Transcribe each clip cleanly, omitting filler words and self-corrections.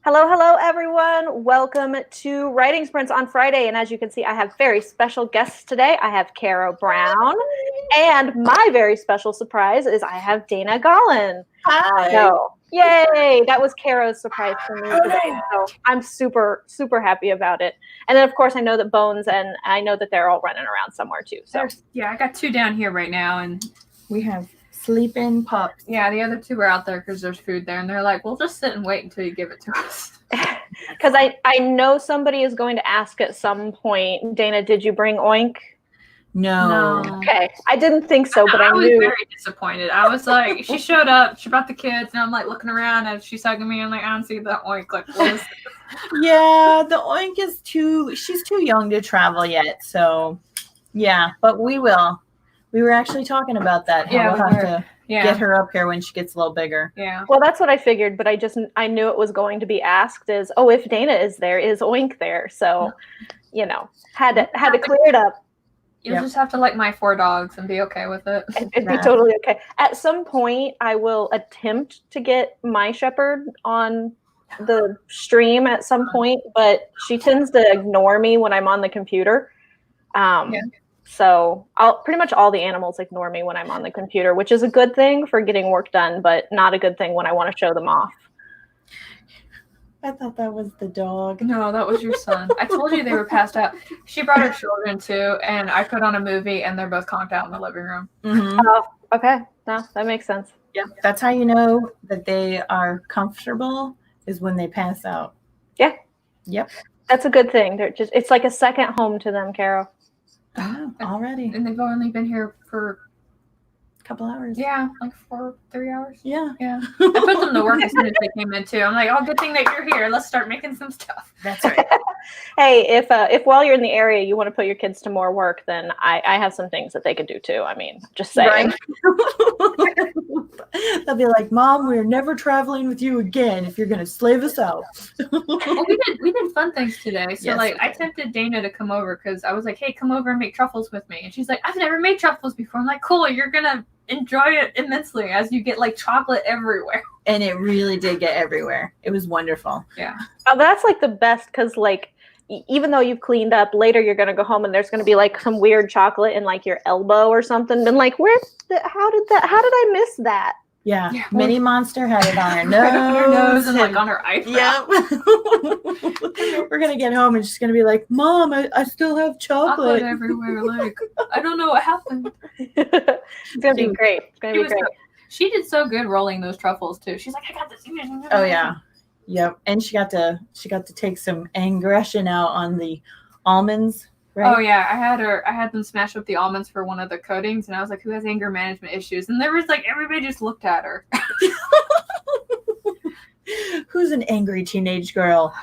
Hello, hello, everyone. Welcome to Writing Sprints on Friday. And as you can see, I have very special guests today. I have Caro Brown. And my very special surprise is I have Dana Gollin. Hi. So, yay. That was Caro's surprise for me today. So I'm super, super happy about it. And then, of course, I know that Bones and I know that they're all running around somewhere, too. So Yeah, I got two down here right now. And We have sleeping pups. yeah, the other two are out there because there's food there. And they're like, we'll just sit and wait until you give it to us. because I know somebody is going to ask at some point, Dana, did you bring Oink? No. Okay, I didn't think so, but I was knew. very disappointed. I was like, she showed up, she brought the kids, and I'm like looking around and she's hugging me. I'm like, I don't see the Oink. Like, what is this? Yeah, the Oink is she's too young to travel yet. So, yeah, but we will. We were actually talking about that. Yeah, We'll have to Yeah. get her up here when she gets a little bigger. Yeah. Well, that's what I figured, but I knew it was going to be asked is, oh, if Dana is there, is Oink there? So, had to clear it up. You'll just have to like my 4 dogs and be okay with it. It'd be totally okay. At some point, I will attempt to get my shepherd on the stream at some point, but she tends to ignore me when I'm on the computer. So pretty much all the animals ignore me when I'm on the computer, which is a good thing for getting work done, but not a good thing when I want to show them off. I thought that was the dog. No, that was your son. I told you they were passed out. She brought her children too, and I put on a movie, and they're both conked out in the living room. Mm-hmm. Oh, okay. No, that makes sense. Yeah, that's how you know that they are comfortable is when they pass out. Yeah. Yep. That's a good thing. It's like a second home to them, Caro. Oh, already. And they've only been here for Couple hours. Yeah, like 3 hours. Yeah. I put them to work as soon as they came in too. I'm like, oh, good thing that you're here. Let's start making some stuff. That's right. Hey, if while you're in the area you want to put your kids to more work, then I have some things that they could do too. I mean, just saying. Right. They'll be like, Mom, we're never traveling with you again if you're gonna slave us out. Well, we did fun things today. So Yes, I tempted Dana to come over because I was like, hey, come over and make truffles with me. And she's like, I've never made truffles before. I'm like, cool, you're gonna enjoy it immensely as you get like chocolate everywhere. And it really did get everywhere. It was wonderful. Yeah. Oh, that's like the best because like even though you've cleaned up, later you're gonna go home and there's gonna be like some weird chocolate in like your elbow or something. And like, how did I miss that? Yeah. Minnie Monster had it on her nose. On her nose and like on her eyebrow. Yep. We're gonna get home and she's gonna be like, Mom, I still have chocolate everywhere. Like, I don't know what happened. It's gonna be great. It's gonna be great. She did so good rolling those truffles too. She's like, I got this. Oh yeah. Yep. And she got to take some aggression out on the almonds. Right? Oh yeah, I had them smash up the almonds for one of the coatings, and I was like, "Who has anger management issues?" And there was like everybody just looked at her. Who's an angry teenage girl?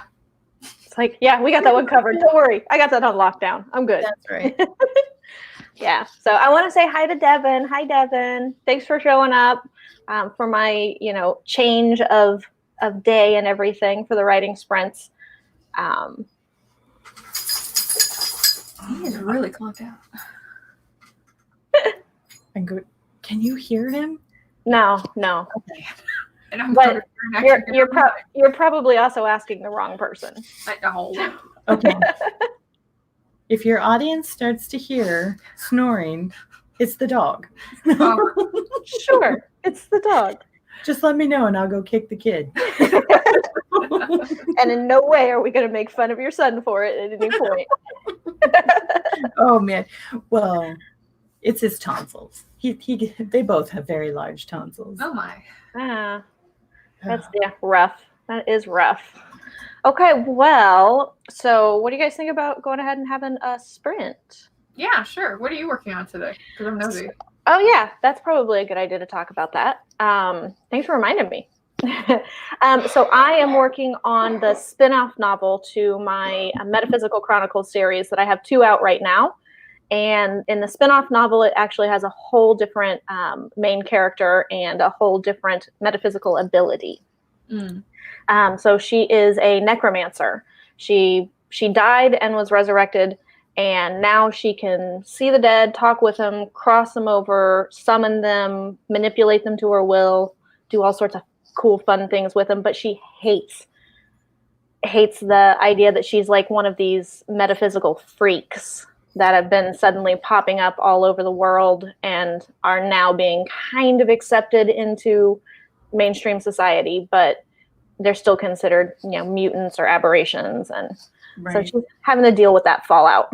It's like, yeah, we got that one covered. Don't worry, I got that on lockdown. I'm good. That's right. Yeah. So I want to say hi to Devin. Hi, Devin. Thanks for showing up for my change of day and everything for the writing sprints. He is really clogged out. And good. Can you hear him? No. Okay. And I'm but you're probably also asking the wrong person. Okay. If your audience starts to hear snoring, it's the dog. Sure, it's the dog. Just let me know and I'll go kick the kid. And in no way are we going to make fun of your son for it at any point. Oh man. Well, it's his tonsils. They both have very large tonsils. Oh my. That's rough. That is rough. Okay, well, so what do you guys think about going ahead and having a sprint? Yeah, sure. What are you working on today? Because I'm nosy. Oh yeah, that's probably a good idea to talk about that. Thanks for reminding me. So I am working on the spin-off novel to my Metaphysical Chronicles series that I have 2 out right now. And in the spin-off novel, it actually has a whole different main character and a whole different metaphysical ability. So she is a necromancer. She died and was resurrected, and now she can see the dead, talk with them, cross them over, summon them, manipulate them to her will, do all sorts of cool, fun things with them. But she hates hates the idea that she's like one of these metaphysical freaks that have been suddenly popping up all over the world and are now being kind of accepted into mainstream society, but they're still considered, mutants or aberrations. And so she's having to deal with that fallout.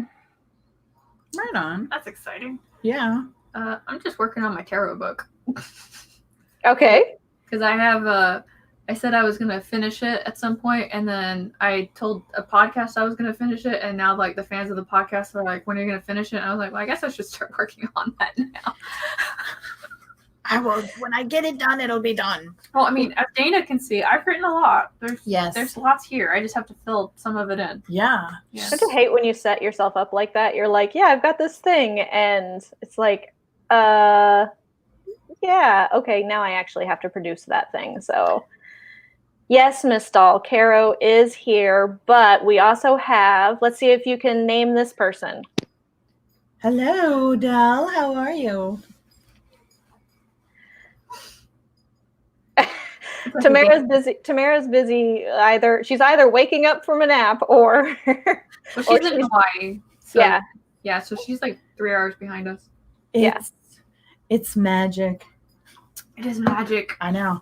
Right on. That's exciting. Yeah. I'm just working on my tarot book. Okay. Because I said I was going to finish it at some point, and then I told a podcast I was going to finish it, and now, like, the fans of the podcast are like, when are you going to finish it? And I was like, well, I guess I should start working on that now. I will. When I get it done, it'll be done. Well, I mean, as Dana can see, I've written a lot. There's lots here. I just have to fill some of it in. Yeah. Don't you hate when you set yourself up like that? You're like, yeah, I've got this thing, and it's like, yeah, okay, now I actually have to produce that thing. So, yes, Miss Dahl, Caro is here, but we also have, let's see if you can name this person. Hello, Dahl. How are you? Tamara's busy. She's either waking up from a nap or well, she's in Hawaii. So, yeah. So she's like 3 hours behind us. It's magic. It is magic. I know.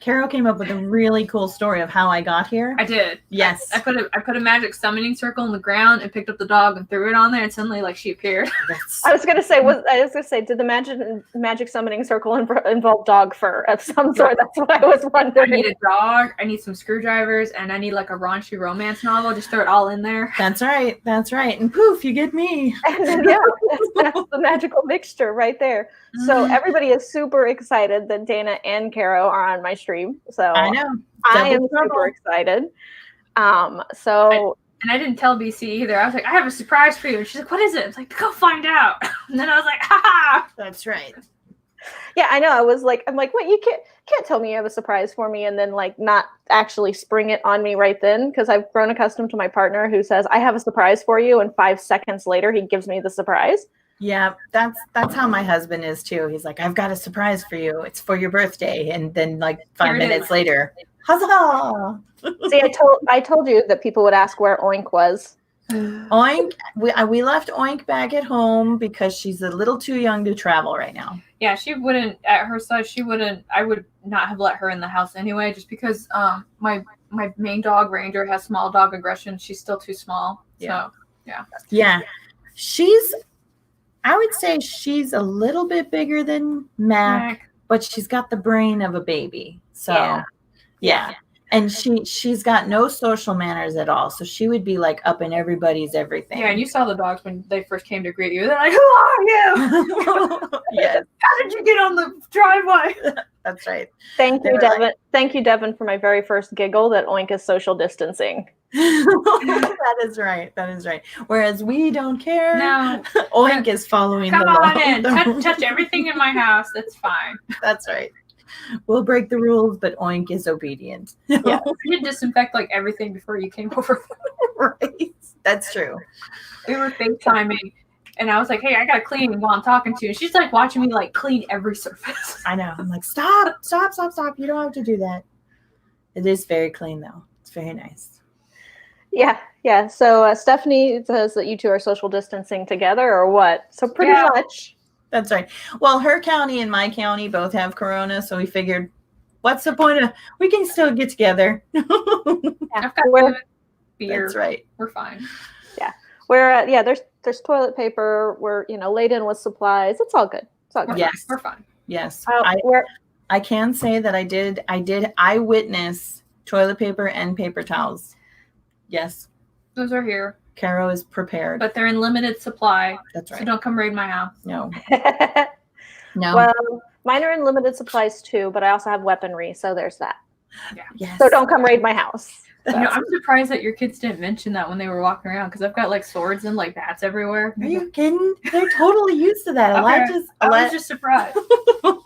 Caro came up with a really cool story of how I got here. I did. Yes. I put a magic summoning circle in the ground and picked up the dog and threw it on there, and suddenly, like, she appeared. I was gonna say, did the magic summoning circle involve dog fur of some sort? That's what I was wondering. I need a dog. I need some screwdrivers, and I need like a raunchy romance novel. Just throw it all in there. That's right. And poof, you get me. Yeah, that's the magical mixture right there. Mm-hmm. So everybody is super excited that Dana and Caro are on my stream. So I know. I am super excited. And I didn't tell BC either. I was like, I have a surprise for you. And she's like, what is it? I was like, go find out. And then I was like, ha! That's right. Yeah, I know. I'm like, what? You can't tell me you have a surprise for me and then like not actually spring it on me right then, because I've grown accustomed to my partner who says, I have a surprise for you, and 5 seconds later he gives me the surprise. Yeah, that's how my husband is too. He's like, I've got a surprise for you. It's for your birthday. And then like 5 minutes later, huzzah! See, I told you that people would ask where Oink was. Oink, we left Oink back at home because she's a little too young to travel right now. Yeah, she wouldn't, at her size, I would not have let her in the house anyway, just because my main dog, Ranger, has small dog aggression. She's still too small. Yeah. So, yeah. I would say she's a little bit bigger than Mac, but she's got the brain of a baby. So, yeah. And she's got no social manners at all. So she would be like up in everybody's everything. Yeah, and you saw the dogs when they first came to greet you. They're like, who are you? Yes. How did you get on the driveway? That's right. Thank you, Devin. Right. Thank you, Devin, for my very first giggle that Oink is social distancing. That is right. Whereas we don't care. No. Oink is following the law. Come on in. Touch everything in my house. That's fine. That's right. We'll break the rules, but Oink is obedient. Yeah. We did disinfect like everything before you came over. Right. That's true. We were FaceTiming, and I was like, hey, I got to clean while I'm talking to you. And she's like watching me like clean every surface. I know. I'm like, stop. You don't have to do that. It is very clean, though. It's very nice. Yeah. So Stephanie says that you two are social distancing together, or what? So pretty much. That's right. Well, her county and my county both have corona, so we figured, what's the point of? We can still get together. I've got beer. That's right. We're fine. Yeah. There's toilet paper. We're laid in with supplies. It's all good. Yes, we're fine. Yes. I can say that I witness toilet paper and paper towels. Yes. Those are here. Caro is prepared. But they're in limited supply. That's right. So don't come raid my house. No. Well, mine are in limited supplies too, but I also have weaponry, so there's that. Yeah. Yes. So don't come raid my house. I'm surprised that your kids didn't mention that when they were walking around, because I've got like swords and like bats everywhere. Are you kidding? They're totally used to that. I was just surprised.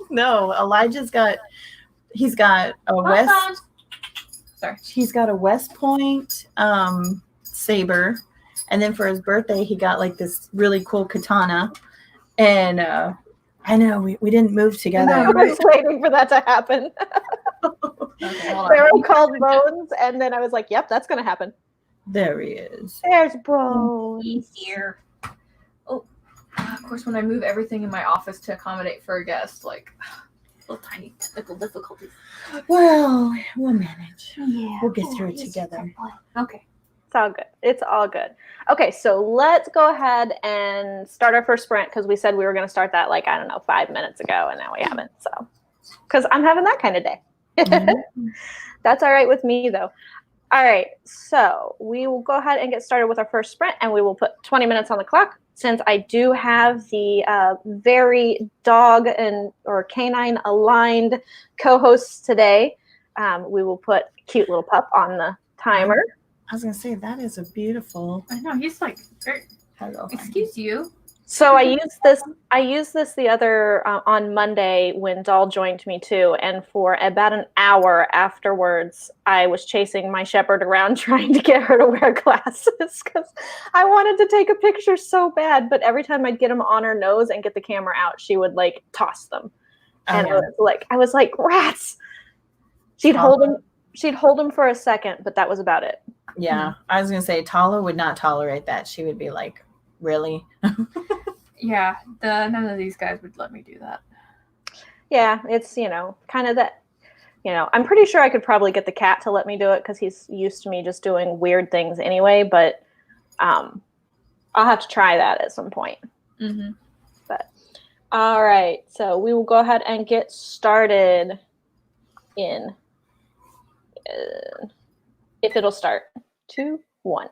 No, Elijah's got a West Point saber. And then for his birthday, he got like this really cool katana. And I know we didn't move together. I was waiting for that to happen. Okay, hold on. Pharaoh called Bones, and then I was like, "Yep, that's gonna happen." There he is. There's Bones. He's here. Oh, of course, when I move everything in my office to accommodate for a guest, like little tiny technical difficulties. Well, we'll manage. Yeah, We'll get through it together. Okay. It's all good. It's all good. Okay, so let's go ahead and start our first sprint because we said we were going to start that 5 minutes ago, and now we haven't. So, because I'm having that kind of day. That's all right with me, though. All right, so we will go ahead and get started with our first sprint, and we will put 20 minutes on the clock. Since I do have the very dog or canine aligned co-hosts today, we will put cute little pup on the timer. I was gonna say that is a beautiful. I know he's like, Hello. excuse you. So I used this the other on Monday when Doll joined me too, and for about an hour afterwards, I was chasing my shepherd around trying to get her to wear glasses because I wanted to take a picture so bad. But every time I'd get them on her nose and get the camera out, she would toss them, and I was like, rats. She'd hold them for a second, but that was about it. Yeah, I was gonna say Tala would not tolerate that. She would be like, really? Yeah, none of these guys would let me do that. Yeah, it's, kind of that, I'm pretty sure I could probably get the cat to let me do it because he's used to me just doing weird things anyway, but I'll have to try that at some point. Mm-hmm. But, all right, so we will go ahead and get started if it'll start. 2, 1.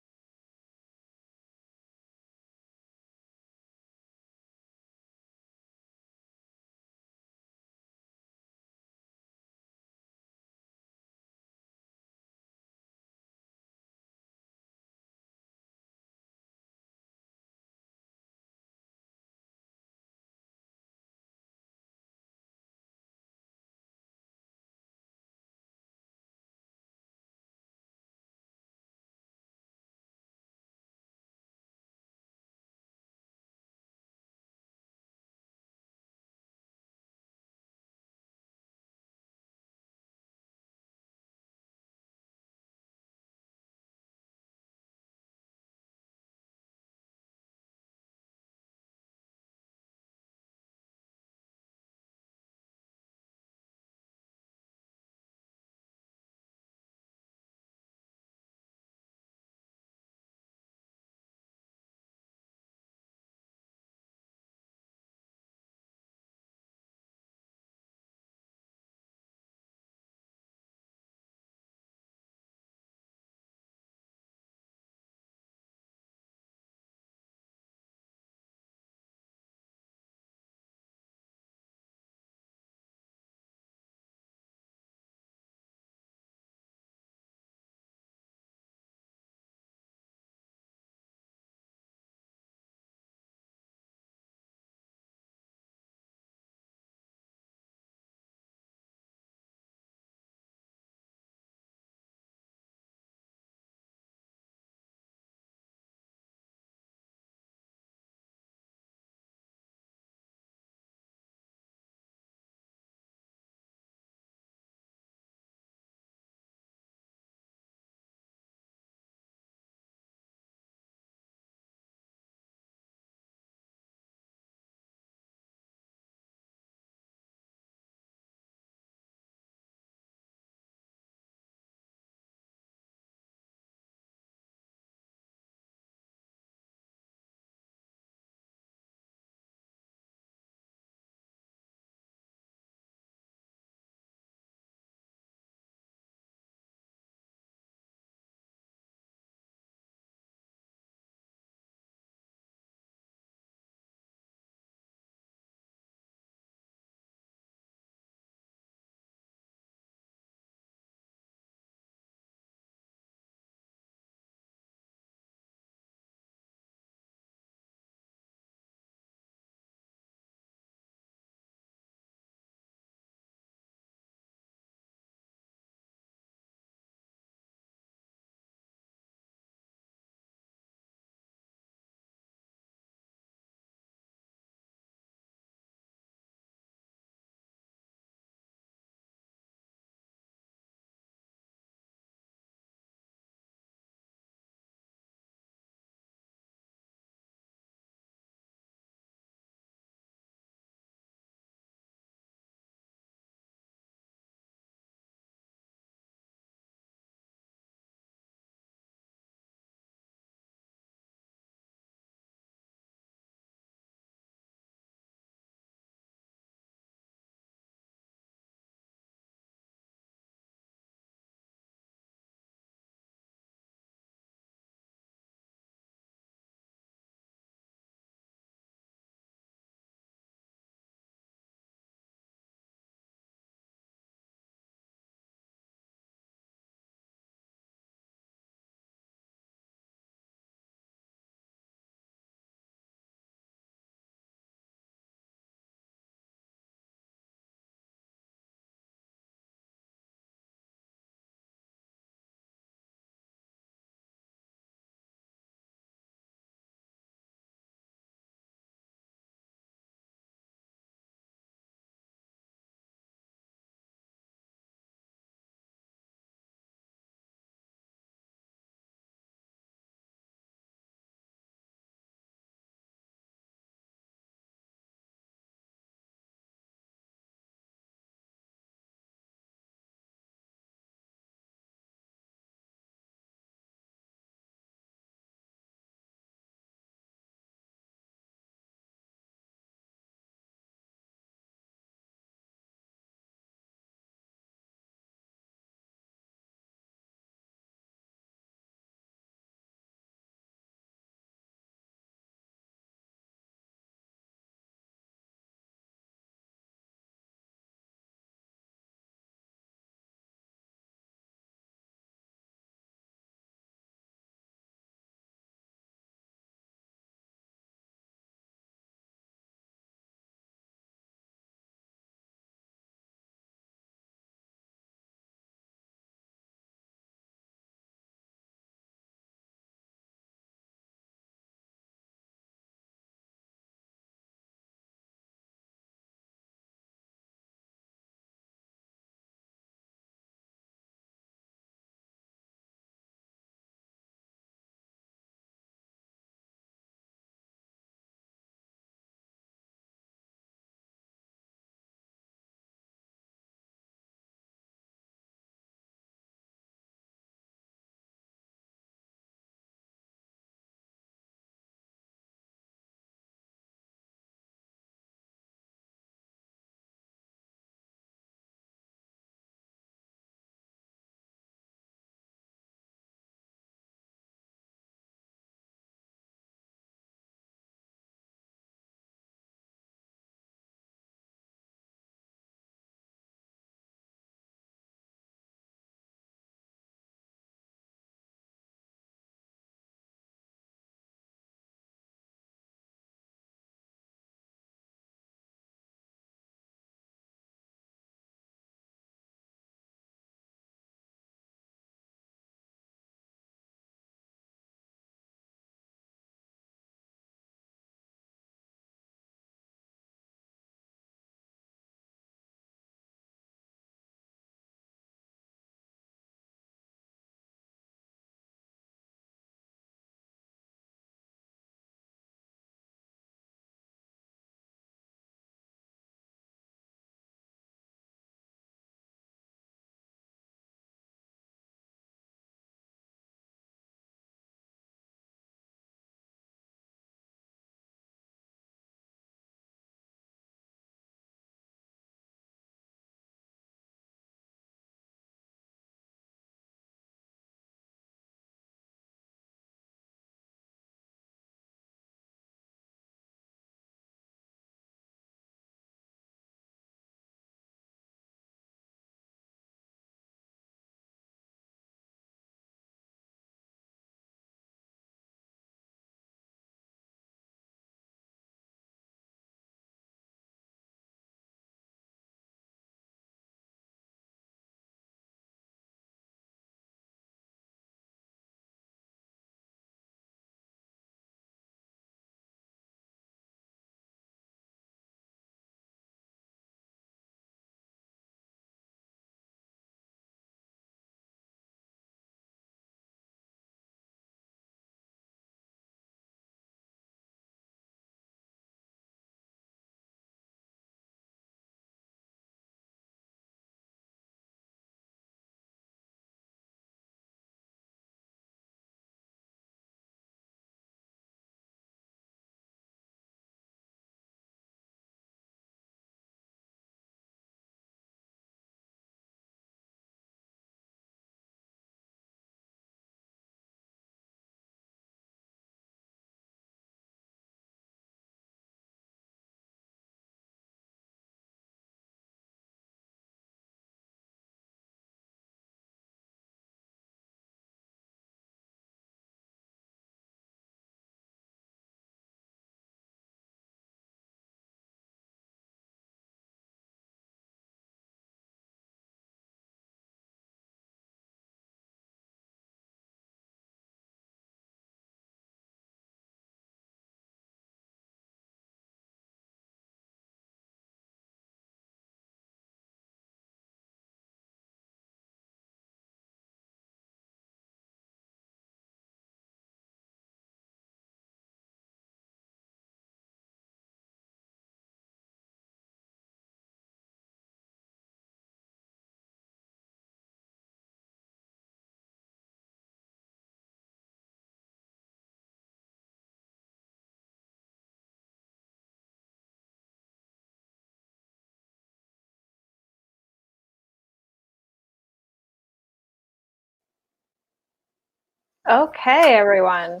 Okay, everyone.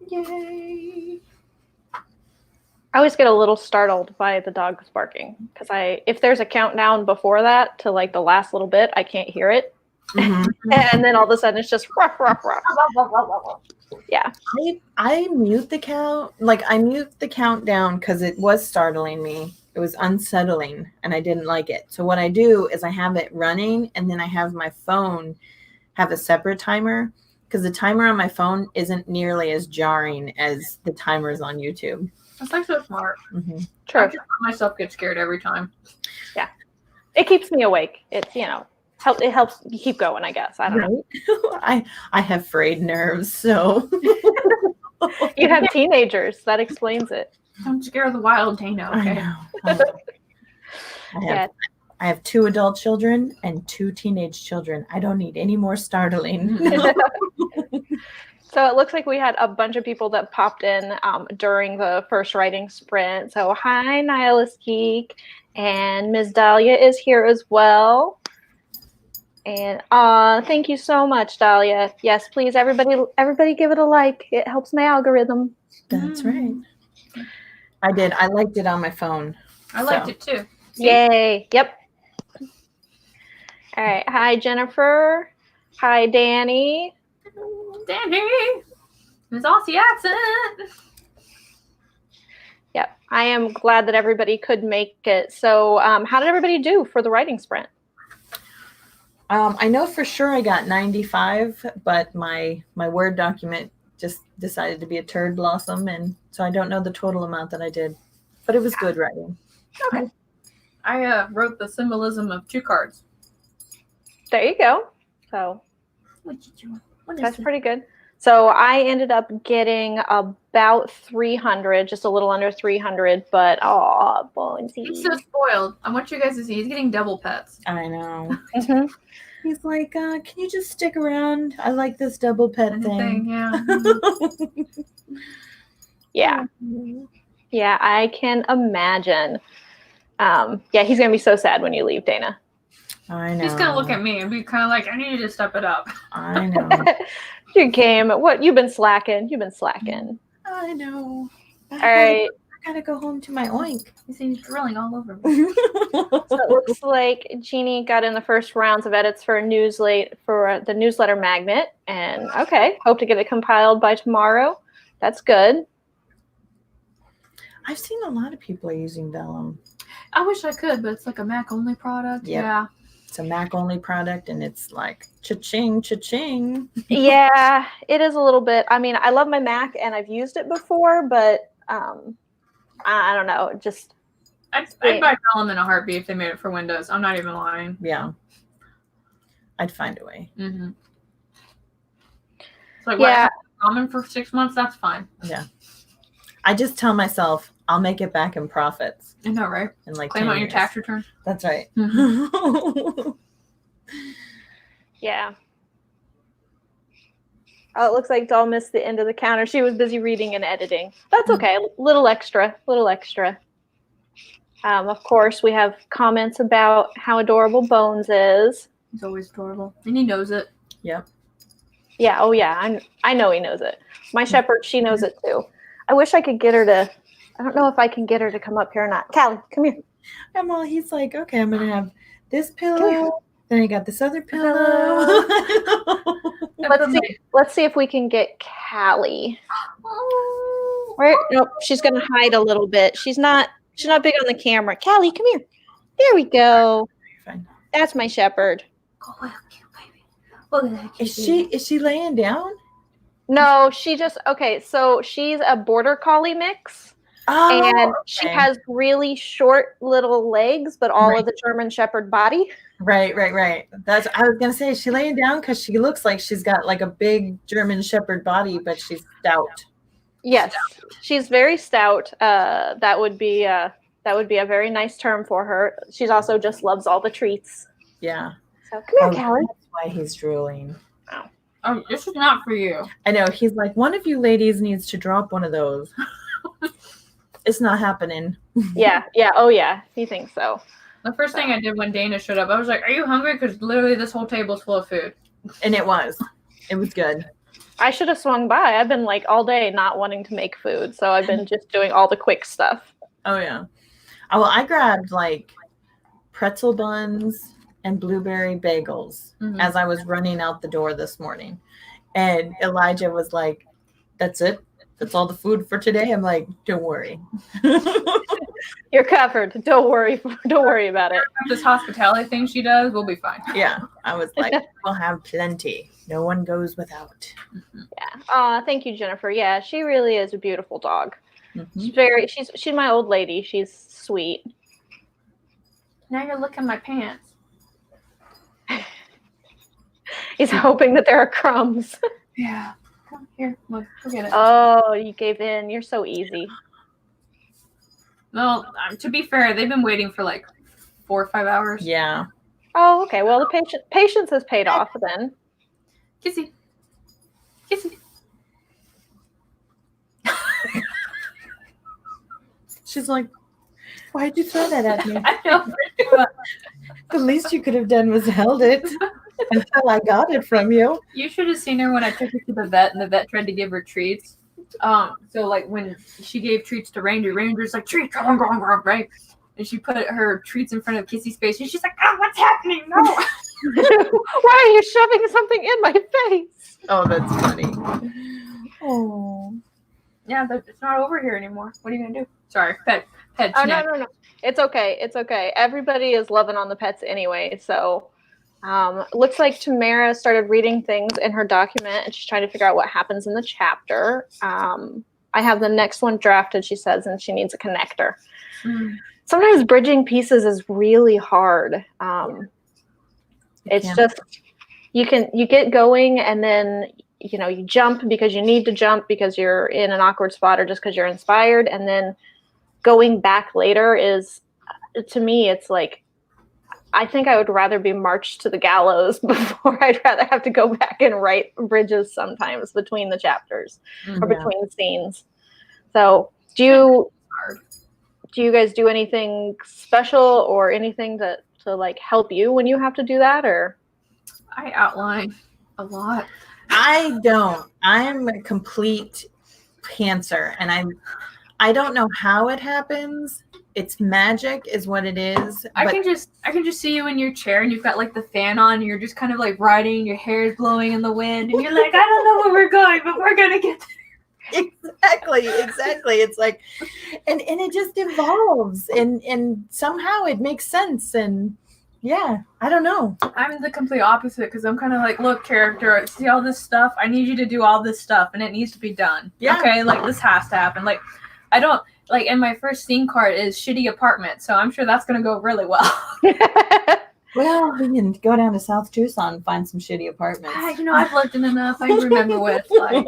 Yay. I always get a little startled by the dogs barking because if there's a countdown before that to like the last little bit, I can't hear it. Mhm. And then all of a sudden it's just ruff, ruff, ruff. Yeah. I mute the count. Like I mute the countdown because it was startling me. It was unsettling and I didn't like it. So what I do is I have it running and then I have my phone have a separate timer because the timer on my phone isn't nearly as jarring as the timers on YouTube. That's like so smart. Mm-hmm. True. I just let myself get scared every time. Yeah. It keeps me awake. It's, it helps you keep going, I guess. I don't know. I have frayed nerves, so You have teenagers. That explains it. Don't scare the wild Dana, okay? I know. I have 2 adult children and 2 teenage children. I don't need any more startling. So it looks like we had a bunch of people that popped in during the first writing sprint. So hi, Nihilist Geek, and Ms. Dahlia is here as well. And thank you so much, Dahlia. Yes, please, everybody give it a like. It helps my algorithm. That's right. I did. I liked it on my phone. I liked it too. See? Yay. Yep. All right. Hi, Jennifer. Hi, Danny. Danny. His Aussie accent. Yep. I am glad that everybody could make it. So how did everybody do for the writing sprint? I know for sure I got 95, but my Word document just decided to be a turd blossom, and so I don't know the total amount that I did, but it was good writing. Okay. I wrote the symbolism of 2 cards. There you go. So that's it? pretty good. So I ended up getting about 300, just a little under 300, but Bonesy. He's so spoiled. I want you guys to see. He's getting double pets. I know. Mm-hmm. He's like, can you just stick around? I like this double pet thing. Yeah. Yeah. Yeah, I can imagine. Yeah, he's going to be so sad when you leave, Dana. I know. He's going to look at me and be kind of like, I need you to step it up. I know. You came. What? You've been slacking. You've been slacking. I know. All right. I gotta go home to my oink. He seems drilling all over me. So it looks like Jeannie got in the first rounds of edits for the newsletter magnet, and okay, hope to get it compiled by tomorrow. That's good. I've seen a lot of people are using Vellum. I wish I could, but it's like a Mac only product. Yep. Yeah. It's a Mac only product, and it's like cha-ching, cha-ching. Yeah, it is a little bit. I mean, I love my Mac, and I've used it before, but I don't know. Just I'd buy Vellum in a heartbeat if they made it for Windows. I'm not even lying. Yeah. I'd find a way. Mm-hmm. It's like, yeah. Common for 6 months, that's fine. Yeah. I just tell myself I'll make it back in profits. I know, right? In like claim 10 on your years. tax return. That's right. Mm-hmm. Yeah. Oh, it looks like Doll missed the end of the counter. She was busy reading and editing. That's okay. Little extra. Of course, we have comments about how adorable Bones is. He's always adorable. And he knows it. Yep. Yeah. Oh, yeah. I know he knows it. My shepherd, she knows it too. I wish I could get her to. I don't know if I can get her to come up here or not. Callie, come here. And well, he's like, okay, I'm gonna have this pillow. Then I got this other pillow. Let's see if we can get Callie. Where? Nope. She's gonna hide a little bit. She's not big on the camera. Callie, come here. There we go. Fine. That's my shepherd. Go away, cute baby. Look at that cute Is she laying down? No, so she's a border collie mix. Oh, and she has really short little legs, but all of the German Shepherd body. Right. I was gonna say, is she laying down because she looks like she's got like a big German Shepherd body, but she's stout. Yes, she's very stout. That would be a very nice term for her. She's also just loves all the treats. Yeah. So come here, Callie. That's why he's drooling. Oh, this is not for you. I know. He's like, one of you ladies needs to drop one of those. It's not happening. Yeah. Oh, yeah. He thinks so. The first thing I did when Dana showed up, I was like, are you hungry? Because literally this whole table's full of food. And it was. It was good. I should have swung by. I've been like all day not wanting to make food, so I've been just doing all the quick stuff. Oh yeah. Oh, well, I grabbed like pretzel buns and blueberry bagels as I was running out the door this morning. And Elijah was like, "That's it? That's all the food for today?" I'm like, "Don't worry." You're covered. Don't worry. Don't worry about it. This hospitality thing she does, we'll be fine. Yeah. I was like, we'll have plenty. No one goes without. Yeah. Thank you, Jennifer. Yeah, she really is a beautiful dog. Mm-hmm. She's my old lady. She's sweet. Now you're licking my pants. He's hoping that there are crumbs. Yeah. Come here. Look, forget it. Oh, you gave in. You're so easy. No, to be fair, they've been waiting for like 4 or 5 hours. Yeah. Oh, okay. Well, the patience has paid off then. Kissy. Kissy. She's like, "Why'd you throw that at me?" I know. The least you could have done was held it until I got it from you. You should have seen her when I took her to the vet, and the vet tried to give her treats. So like when she gave treats to Ranger, Ranger's like, "Treats, right?" And she put her treats in front of Kissy's face, and she's like, "Oh, what's happening? No!" Why are you shoving something in my face? Oh, that's funny. Oh. Yeah, it's not over here anymore. What are you gonna do? Sorry, pet. Oh, no. It's okay. It's okay. Everybody is loving on the pets anyway. So, looks like Tamara started reading things in her document, and she's trying to figure out what happens in the chapter. I have the next one drafted, she says, and she needs a connector. Sometimes bridging pieces is really hard. It's just you get going, and then you jump because you need to jump because you're in an awkward spot or just because you're inspired, and then going back later is, to me, it's like, I think I would rather be marched to the gallows before I'd rather have to go back and write bridges sometimes between the chapters or between the scenes. So do you guys do anything special or anything to like help you when you have to do that? Or I outline a lot. I don't. I'm a complete pantser, and I don't know how it happens. It's magic is what it is. I can just see you in your chair, and you've got like the fan on, and you're just kind of like riding, your hair is blowing in the wind, and you're like, "I don't know where we're going, but we're gonna get there." Exactly. It's like, and it just evolves, and somehow it makes sense. And yeah, I don't know. I'm the complete opposite because I'm kind of like, "Look, character, see all this stuff? I need you to do all this stuff, and it needs to be done." Yeah. Okay, like this has to happen. Like, I don't like. And my first scene card is shitty apartment, so I'm sure that's gonna go really well. Well, we can go down to South Tucson and find some shitty apartments. I've lived in enough. I remember with like,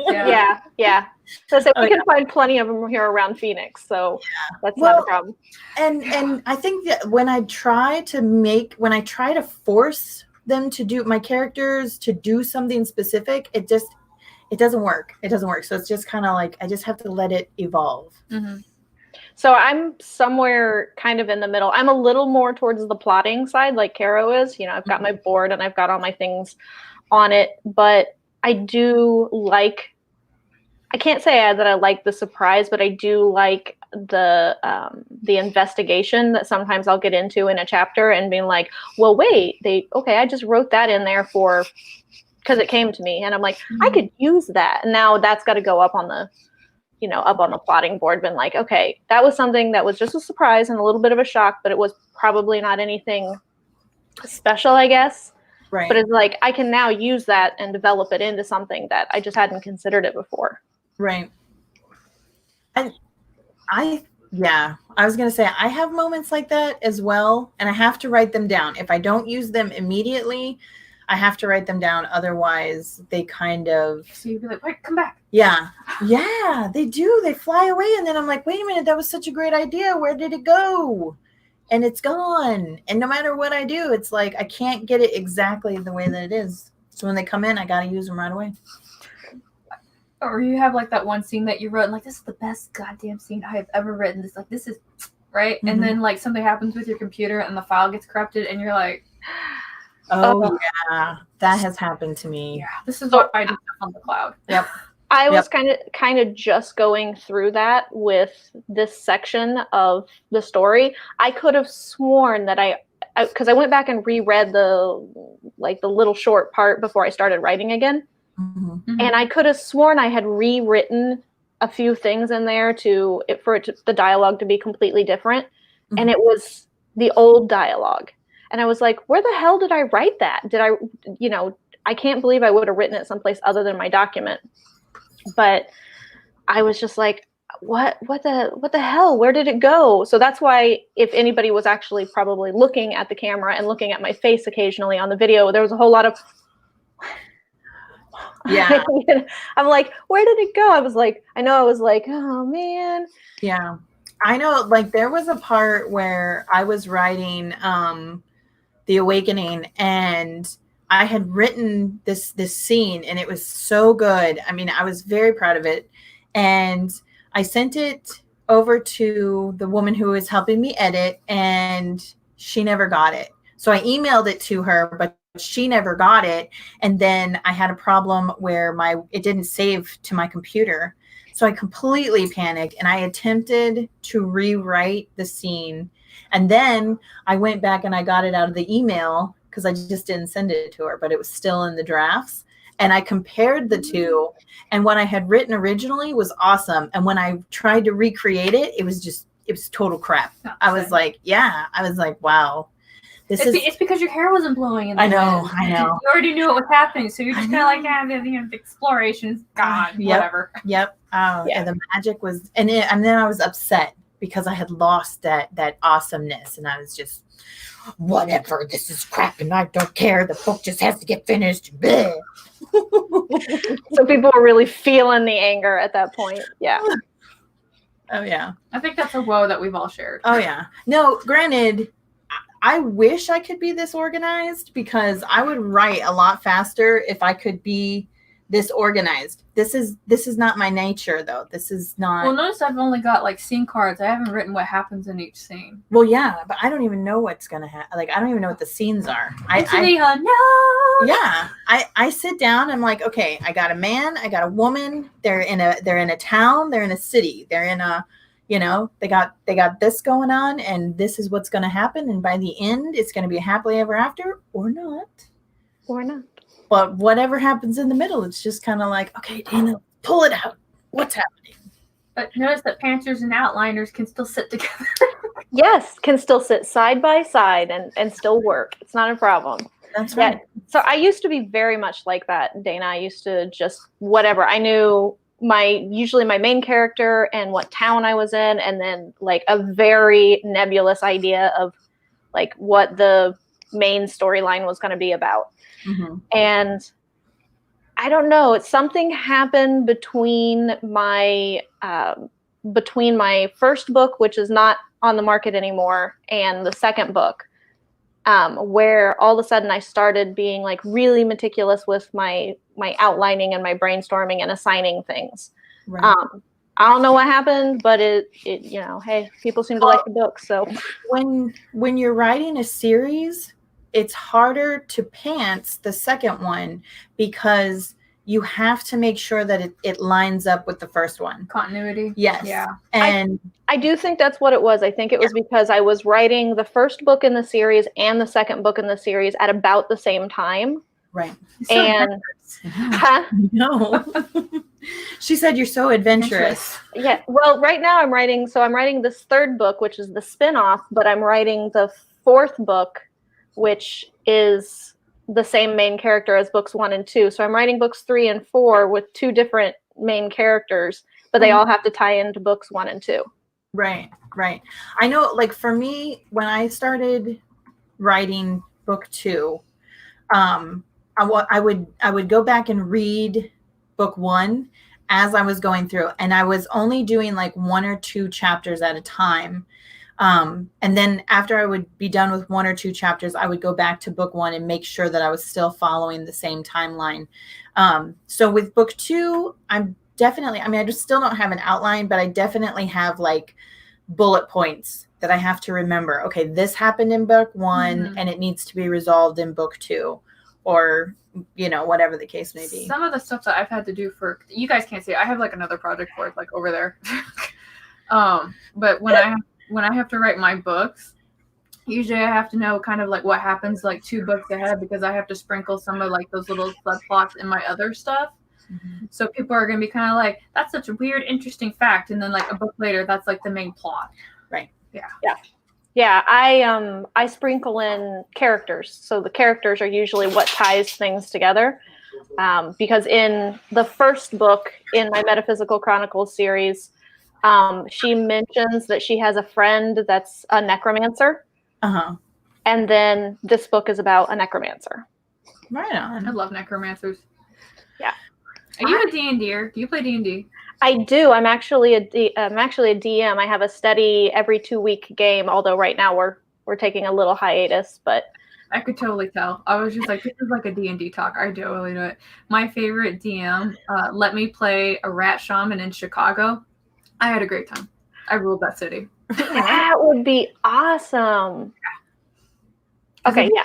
yeah. So we can find plenty of them here around Phoenix, so that's not a problem. And I think that when I try to force them to do my characters to do something specific, it doesn't work. It doesn't work. So it's just kind of like I just have to let it evolve. Mm-hmm. So I'm somewhere kind of in the middle. I'm a little more towards the plotting side, like Caro is. I've got my board and I've got all my things on it, but I do like. I can't say that I like the surprise, but I do like the investigation that sometimes I'll get into in a chapter and being like, well, wait, I just wrote that in there because it came to me, and I'm like, I could use that, and now that's got to go up on the plotting board, been like, okay, that was something that was just a surprise and a little bit of a shock, but it was probably not anything special, I guess. Right. But it's like I can now use that and develop it into something that I just hadn't considered it before. Right. And I was going to say, I have moments like that as well, and I have to write them down. If I don't use them immediately, I have to write them down. Otherwise, they kind of... So you'd be like, wait, come back. Yeah, they do. They fly away, and then I'm like, wait a minute, that was such a great idea. Where did it go? And it's gone. And no matter what I do, it's like I can't get it exactly the way that it is. So when they come in, I got to use them right away. Or you have like that one scene that you wrote, and like, this is the best goddamn scene I have ever written. This is right. Mm-hmm. And then like something happens with your computer and the file gets corrupted, and you're like, Oh yeah, that has happened to me. Yeah, this is So- why I do stuff on the cloud. Yep. I was kind of just going through that with this section of the story. I could have sworn that because I went back and reread the little short part before I started writing again, and I could have sworn I had rewritten a few things in there the dialogue to be completely different, and it was the old dialogue, and I was like, where the hell did I write that? I can't believe I would have written it someplace other than my document. But I was just like, what the hell? Where did it go? So that's why if anybody was actually probably looking at the camera and looking at my face occasionally on the video, there was a whole lot of Yeah. I'm like, where did it go? I was like, oh man. Yeah. I know, like there was a part where I was writing The Awakening, and I had written this scene, and it was so good. I mean, I was very proud of it. And I sent it over to the woman who was helping me edit, and she never got it. So I emailed it to her, but she never got it. And then I had a problem where it didn't save to my computer. So I completely panicked, and I attempted to rewrite the scene. And then I went back and I got it out of the email because I just didn't send it to her, but it was still in the drafts. And I compared the two, and what I had written originally was awesome. And when I tried to recreate it, it was total crap. I was like, wow. It's because your hair wasn't blowing in the I know. You already knew it was happening, so you're just kind of like, the exploration's gone, whatever. Yep. And the magic was, and then I was upset because I had lost that awesomeness, and I was just, whatever, this is crap, and I don't care. The book just has to get finished. So people were really feeling the anger at that point. Yeah. Oh yeah. I think that's a woe that we've all shared. Oh yeah. No, granted, I wish I could be this organized, because I would write a lot faster if I could be this organized. This is not my nature, though. This is not. Well, notice I've only got like scene cards. I haven't written what happens in each scene. Well, yeah, but I don't even know what's gonna happen. Like, I don't even know what the scenes are. No. Yeah, I sit down. I'm like, okay, I got a man, I got a woman. They're in a town. They're in a city. They're in a, they got this going on, and this is what's going to happen. And by the end, it's going to be a happily ever after, or not. But whatever happens in the middle, it's just kind of like, okay, Dana, pull it out. What's happening? But notice that pantsers and outliners can still sit together. Yes, can still sit side by side and still work. It's not a problem. That's right. Yeah. So I used to be very much like that, Dana. I used to just whatever. I knew usually my main character and what town I was in, and then like a very nebulous idea of like what the main storyline was going to be about. Mm-hmm. And I don't know, something happened between my first book, which is not on the market anymore, and the second book, where all of a sudden I started being like really meticulous with my outlining and my brainstorming and assigning things. Right. I don't know what happened, but it hey, people seem to like the book. So when you're writing a series, it's harder to pants the second one, because you have to make sure that it lines up with the first one. Continuity. Yes. Yeah. And I do think that's what it was. I think it was because I was writing the first book in the series and the second book in the series at about the same time. right. And No. She said you're so adventurous. yeah. Well, right now I'm writing this third book, which is the spin-off, but I'm writing the fourth book, which is the same main character as books 1 and 2. So I'm writing books 3 and 4 with two different main characters, but they all have to tie into books 1 and 2. Right. I know, like for me, when I started writing book 2, I would go back and read book 1 as I was going through, and I was only doing like 1 or 2 chapters at a time. And then after I would be done with 1 or 2 chapters, I would go back to book 1 and make sure that I was still following the same timeline. So with book 2, I just still don't have an outline, but I definitely have like bullet points that I have to remember, okay, this happened in book 1 and it needs to be resolved in book 2, or, you know, whatever the case may be. Some of the stuff that I've had to do for, you guys can't see it. I have like another project for it, like over there. But when I have to write my books, usually I have to know kind of like what happens like 2 books ahead, because I have to sprinkle some of like those little subplots in my other stuff. So people are going to be kind of like, that's such a weird, interesting fact. And then like a book later, that's like the main plot. Right. Yeah. I sprinkle in characters. So the characters are usually what ties things together. Because in the first book in my Metaphysical Chronicles series, she mentions that she has a friend that's a necromancer. And then this book is about a necromancer. Right on. I love necromancers. Yeah. Are you a D&D-er? Do you play D&D? I do. I'm actually a DM. I have a steady every 2-week game, although right now we're taking a little hiatus, but I could totally tell. I was just like, this is like a D&D talk. I totally know it. My favorite DM let me play a rat shaman in Chicago. I had a great time. I ruled that city. That would be awesome. Okay, yeah.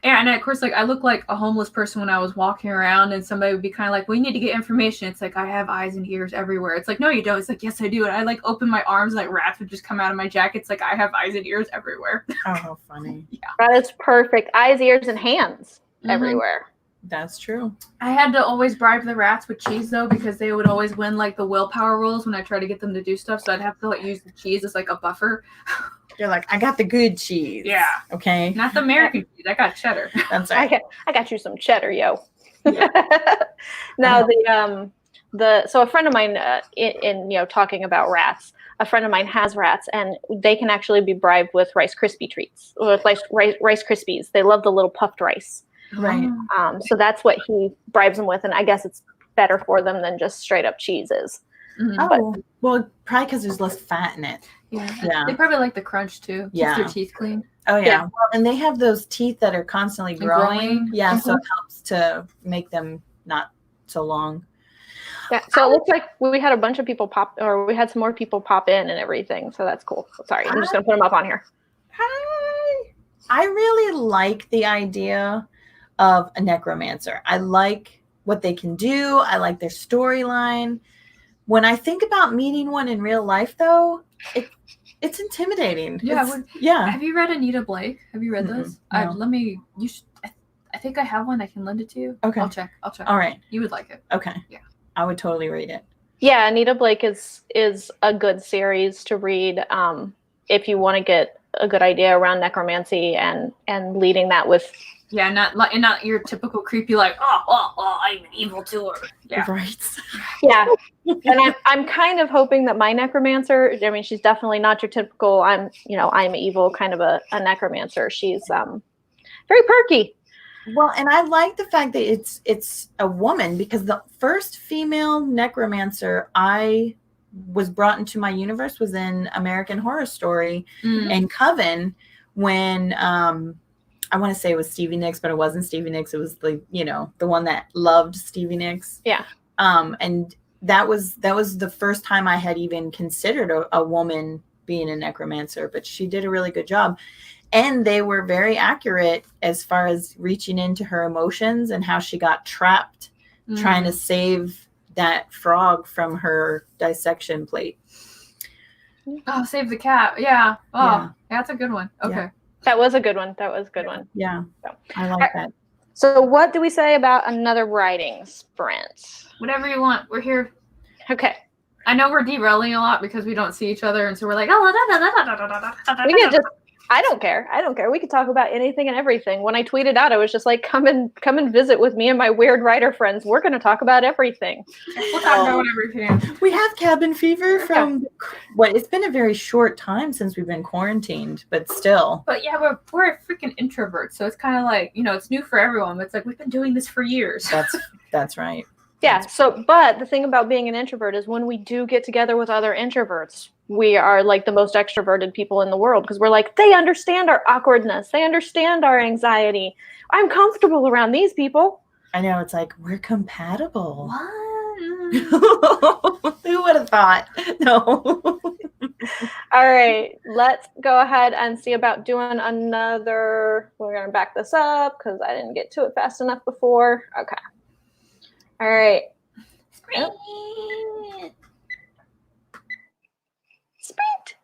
Yeah, and of course, like I look like a homeless person when I was walking around, and somebody would be kind of like, "We need to get information." It's like I have eyes and ears everywhere. It's like, no, you don't. It's like, yes, I do. And I like open my arms, and, like rats would just come out of my jacket. It's like I have eyes and ears everywhere. Oh, how funny. Yeah, That is perfect. Eyes, ears, and hands everywhere. That's true. I had to always bribe the rats with cheese though, because they would always win like the willpower rules when I try to get them to do stuff. So I'd have to like use the cheese as like a buffer. You're like, I got the good cheese. Yeah. Okay. Not the American cheese. I got cheddar. That's right. I got you some cheddar, yo. Yeah. Now so a friend of mine in talking about rats, a friend of mine has rats, and they can actually be bribed with Rice Krispie treats, with Rice Krispies. They love the little puffed rice. Right. So that's what he bribes them with, and I guess it's better for them than just straight up cheeses. Oh, well, probably because there's less fat in it. Yeah. They probably like the crunch too. Keeps their teeth clean. Oh yeah. Well, and they have those teeth that are constantly growing. Yeah, so it helps to make them not so long. Yeah. So it looks like we had a bunch of people we had some more people pop in and everything. So that's cool. Sorry, I'm just gonna put them up on here. Hi. I really like the idea of a necromancer. I like what they can do. I like their storyline. When I think about meeting one in real life, though, it's intimidating. Yeah. Have you read Anita Blake? Have you read those? No. I think I have one. I can lend it to you. Okay. I'll check. All right. You would like it. Okay. Yeah. I would totally read it. Yeah, Anita Blake is a good series to read if you want to get a good idea around necromancy and leading that with. Yeah, not your typical creepy like, oh, I'm an evil tour. Yeah. Right. Yeah. And I'm kind of hoping that my necromancer, I mean, she's definitely not your typical I'm evil kind of a necromancer. She's very perky. Well, and I like the fact that it's a woman, because the first female necromancer I was brought into my universe was in American Horror Story and Coven, when I want to say it was Stevie Nicks, but it wasn't Stevie Nicks. It was the one that loved Stevie Nicks. Yeah. And that was the first time I had even considered a woman being a necromancer, but she did a really good job. And they were very accurate as far as reaching into her emotions and how she got trapped trying to save that frog from her dissection plate. Oh, save the cat. Yeah. Oh, yeah. That's a good one. Okay. Yeah. That was a good one. Yeah. So, I like that. So what do we say about another writing sprint? Whatever you want. We're here. Okay. I know we're derailing a lot because we don't see each other, and so we're like, oh, we can just. I don't care. We could talk about anything and everything. When I tweeted out, I was just like, come and visit with me and my weird writer friends. We're going to talk about everything. We'll talk about everything. We have cabin fever from it's been a very short time since we've been quarantined, but still. But yeah, we're freaking introverts, so it's kind of like, it's new for everyone. But it's like we've been doing this for years. That's right. Yeah. So, but the thing about being an introvert is when we do get together with other introverts, we are like the most extroverted people in the world, because we're like, they understand our awkwardness. They understand our anxiety. I'm comfortable around these people. I know. It's like, we're compatible. What? Who would have thought? No. All right, let's go ahead and see about doing another. We're going to back this up because I didn't get to it fast enough before. Okay. All right. Yep. Sprint.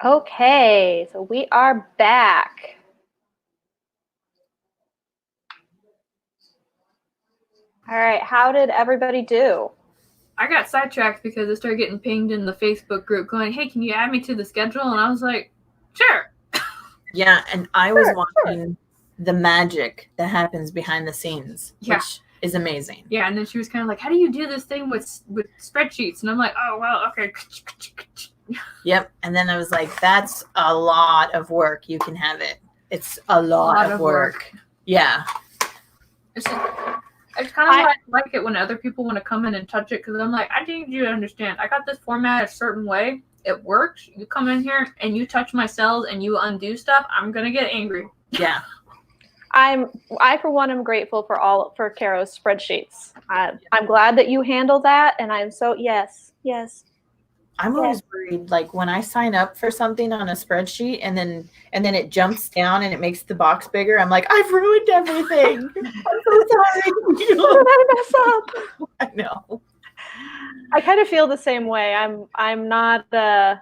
Okay, so we are back. All right, how did everybody do? I got sidetracked because I started getting pinged in the Facebook group going, hey, can you add me to the schedule? And I was like, sure. Yeah, and I was watching the magic that happens behind the scenes, which is amazing. Yeah, and then she was kind of like, how do you do this thing with spreadsheets? And I'm like, oh, well, okay. Yep, and then I was like, that's a lot of work. You can have it. It's a lot of work. Yeah. It's kind of like it when other people want to come in and touch it, because I'm like, I need you to understand. I got this format a certain way. It works. You come in here and you touch my cells and you undo stuff, I'm going to get angry. Yeah. I for one am grateful for Caro's spreadsheets. I'm glad that you handle that, and I'm so yes. I'm always worried, like when I sign up for something on a spreadsheet and then it jumps down and it makes the box bigger. I'm like, I've ruined everything. I'm so sorry. What did I mess up? I know. I kind of feel the same way. I'm not that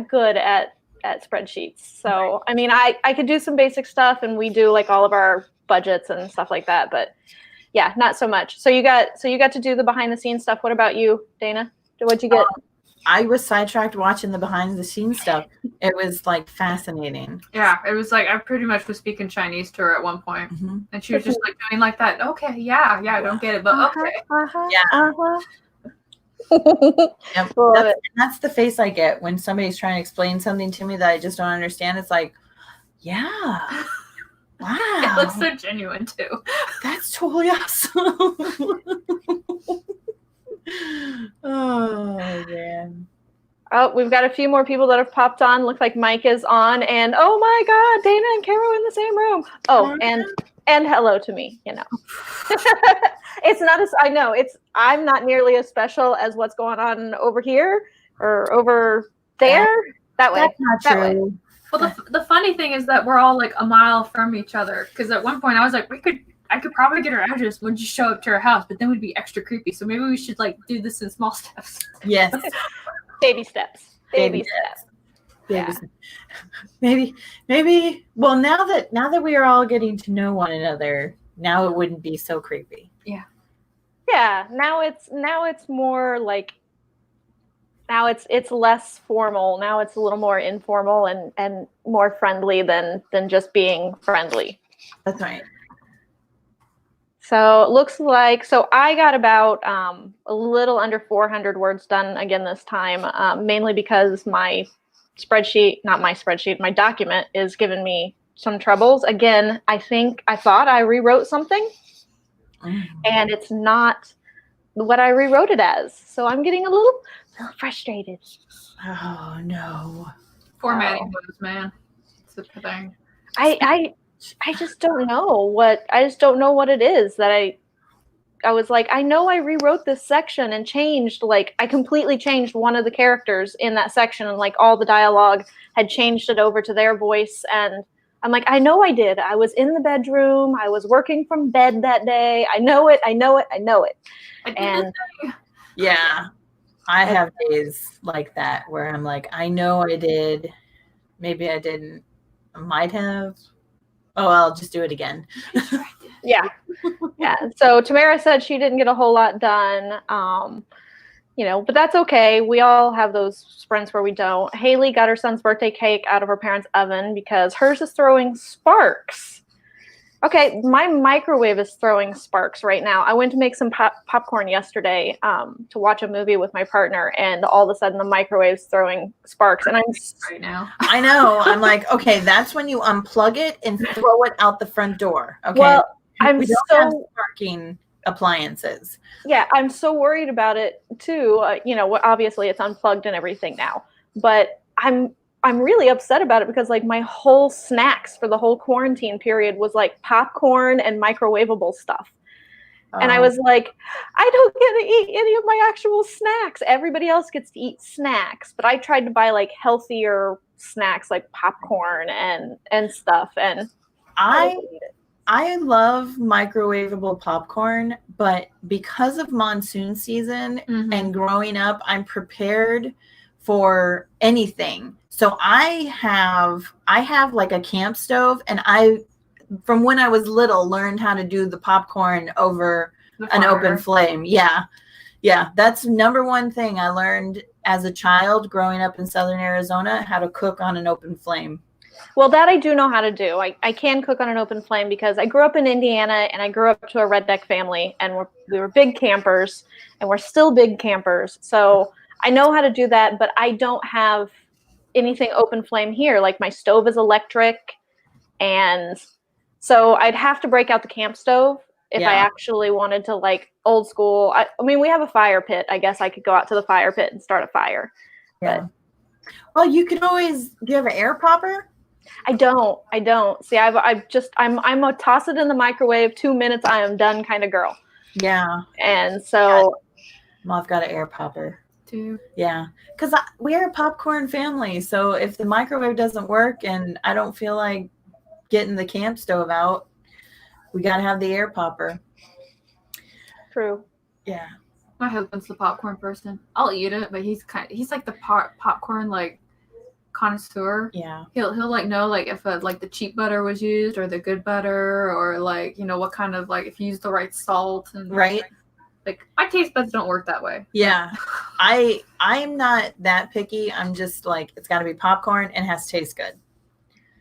good at spreadsheets. So I mean, I could do some basic stuff, and we do like all of our budgets and stuff like that, but yeah, not so much. So you got to do the behind the scenes stuff. What about you, Dana? What'd you get? I was sidetracked watching the behind the scenes stuff. It was like fascinating. Yeah, it was like I pretty much was speaking Chinese to her at one point, and she was just like doing like that. Okay, yeah, I don't get it, but okay. Yep. That's the face I get when somebody's trying to explain something to me that I just don't understand. It's like, yeah. Wow. It looks so genuine too. That's totally awesome. Oh man. Oh, we've got a few more people that have popped on. Looks like Mike is on, and oh my God, Dana and Caro in the same room. Oh, and hello to me. You know, it's not as I know it's. I'm not nearly as special as what's going on over here or over there. That way. That's not true. Way. Well, the funny thing is that we're all like a mile from each other. Because at one point I was like, I could probably get her address when you show up to her house, but then we'd be extra creepy. So maybe we should like do this in small steps. Yes. Baby steps. Baby steps. Yeah. Maybe. Well, now that we are all getting to know one another, now it wouldn't be so creepy. Yeah. Yeah. Now it's more like. Now it's less formal. Now it's a little more informal and more friendly than just being friendly. That's right. So it looks like I got about a little under 400 words done again this time, mainly because my document is giving me some troubles. Again, I thought I rewrote something, and it's not what I rewrote it as. So I'm getting a little frustrated. Oh no. Formatting moves, man. It's a thing. I just don't know what it is that I was like, I know I rewrote this section and changed, like I completely changed one of the characters in that section, and like all the dialogue had changed it over to their voice, and I'm like, I know I did. I was in the bedroom. I was working from bed that day. I know it. And yeah. I have days like that where I'm like, I know I did. Maybe I didn't. I might have. Oh, I'll just do it again. Yeah. So Tamara said she didn't get a whole lot done. But that's okay. We all have those sprints where we don't. Haley got her son's birthday cake out of her parents' oven because hers is throwing sparks. Okay, my microwave is throwing sparks right now. I went to make some popcorn yesterday to watch a movie with my partner, and all of a sudden the microwave's throwing sparks. And I'm right now. I know. I'm like, okay, that's when you unplug it and throw it out the front door. Okay. Well, we don't have sparking appliances. Yeah, I'm so worried about it too. Obviously it's unplugged and everything now, but I'm really upset about it because like my whole snacks for the whole quarantine period was like popcorn and microwavable stuff. And I was like, I don't get to eat any of my actual snacks. Everybody else gets to eat snacks, but I tried to buy like healthier snacks like popcorn and stuff. And I love microwavable popcorn, but because of monsoon season and growing up, I'm prepared for anything. So I have like a camp stove, and from when I was little, learned how to do the popcorn over an open flame. Yeah. That's number one thing I learned as a child growing up in Southern Arizona, how to cook on an open flame. Well, that I do know how to do. I can cook on an open flame because I grew up in Indiana, and I grew up to a redneck family, and we were big campers, and we're still big campers. So I know how to do that, but I don't have anything open flame here. Like, my stove is electric, and so I'd have to break out the camp stove if I actually wanted to, like, old school. I mean, we have a fire pit. I guess I could go out to the fire pit and start a fire. Yeah. Well, you could always. Do you have an air popper? I don't. See, I'm a toss it in the microwave, 2 minutes, I am done kind of girl. Yeah. And so. Well, I've got an air popper too. Yeah. Because we're a popcorn family. So if the microwave doesn't work and I don't feel like getting the camp stove out, we got to have the air popper. True. Yeah. My husband's the popcorn person. I'll eat it, but he's like the popcorn like connoisseur. Yeah. He'll like know like if like the cheap butter was used or the good butter, or like, you know, what kind of, like, if you use the right salt and right. Like, my taste buds don't work that way. Yeah. I'm not that picky. I'm just like, it's got to be popcorn and has to taste good.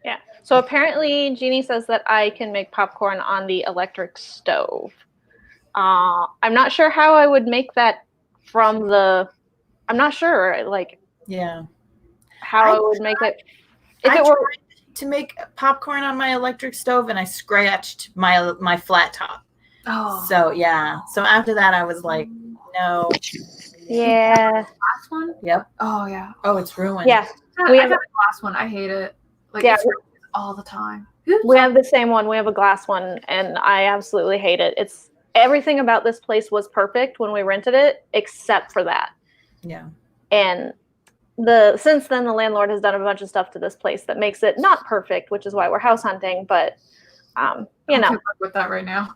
Yeah. So apparently Jeannie says that I can make popcorn on the electric stove. I'm not sure how I would make that I'm not sure, like, yeah, how I would make it. If it were to make popcorn on my electric stove, and I scratched my flat top. Oh. So yeah. So after that, I was like, no. Yeah. Last one. Yep. Oh yeah. Oh, it's ruined. Yeah. We have the glass one. I hate it. Like, yeah, it's all the time. We have the same one. We have a glass one, and I absolutely hate it. It's everything about this place was perfect when we rented it, except for that. Yeah. And since then, the landlord has done a bunch of stuff to this place that makes it not perfect, which is why we're house hunting. But you know, with that right now.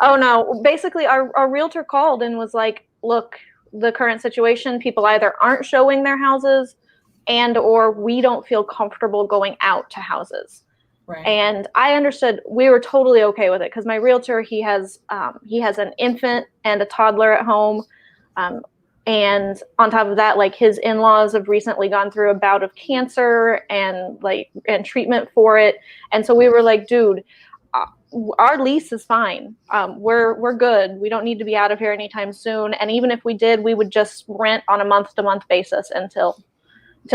Oh no! Basically, our realtor called and was like, "Look, the current situation, people either aren't showing their houses, or we don't feel comfortable going out to houses." Right. And I understood. We were totally okay with it because my realtor, he has an infant and a toddler at home, and on top of that, like, his in-laws have recently gone through a bout of cancer and treatment for it, and so we were like, dude, our lease is fine. We're good. We don't need to be out of here anytime soon. And even if we did, we would just rent on a month-to-month basis until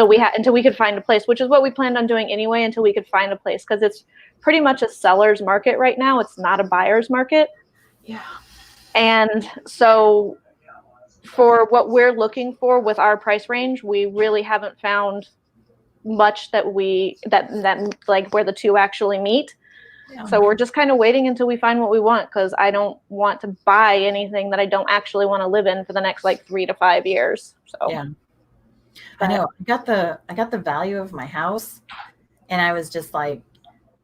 we could find a place, which is what we planned on doing anyway, until we could find a place, because it's pretty much a seller's market right now. It's not a buyer's market. Yeah. And so for what we're looking for with our price range, we really haven't found much that like where the two actually meet. Yeah. So we're just kind of waiting until we find what we want, because I don't want to buy anything that I don't actually want to live in for the next 3 to 5 years. So yeah. I know. I got the value of my house, and I was just like,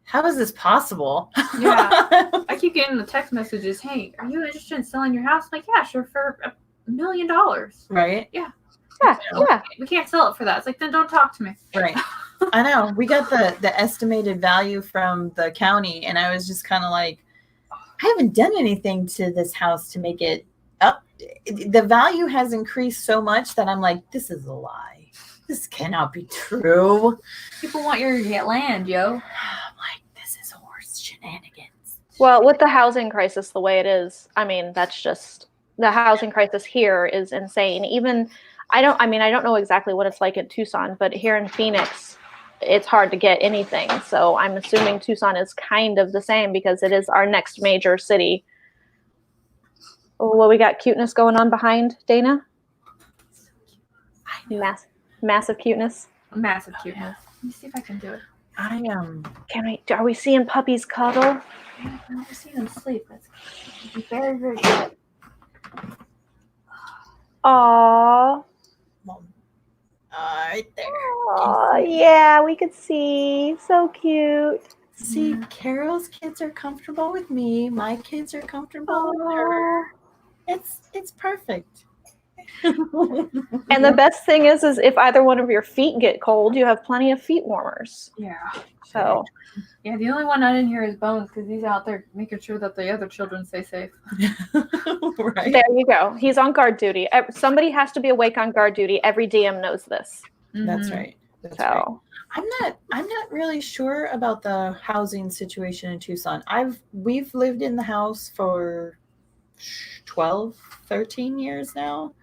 how is this possible? Yeah. I keep getting the text messages, hey, are you interested in selling your house? I'm like, yeah, sure, for $1 million. Right? Yeah. Yeah. We can't sell it for that. It's like, then don't talk to me. Right. I know. We got the estimated value from the county, and I was just kind of like, I haven't done anything to this house to make it up. The value has increased so much that I'm like, this is a lie. This cannot be true. People want your land, yo. I'm like, this is horse shenanigans. Well, with the housing crisis the way it is, I mean, that's just, the housing crisis here is insane. Even, I don't know exactly what it's like in Tucson, but here in Phoenix, it's hard to get anything. So I'm assuming Tucson is kind of the same, because it is our next major city. Well, we got cuteness going on behind Dana. Massive cuteness. Massive cuteness. Let me see if I can do it. Are we seeing puppies cuddle? We're seeing them sleep. That's very, very good. Aww. Right there. Oh, yeah, we could see. So cute. See, Carol's kids are comfortable with me. My kids are comfortable with her. It's perfect. And the best thing is if either one of your feet get cold, you have plenty of feet warmers. Yeah. So. Yeah, the only one I didn't hear is Bones because he's out there making sure that the other children stay safe. Right. There you go. He's on guard duty. Somebody has to be awake on guard duty. Every DM knows this. That's right. That's right. I'm not really sure about the housing situation in Tucson. We've lived in the house for 12, 13 years now.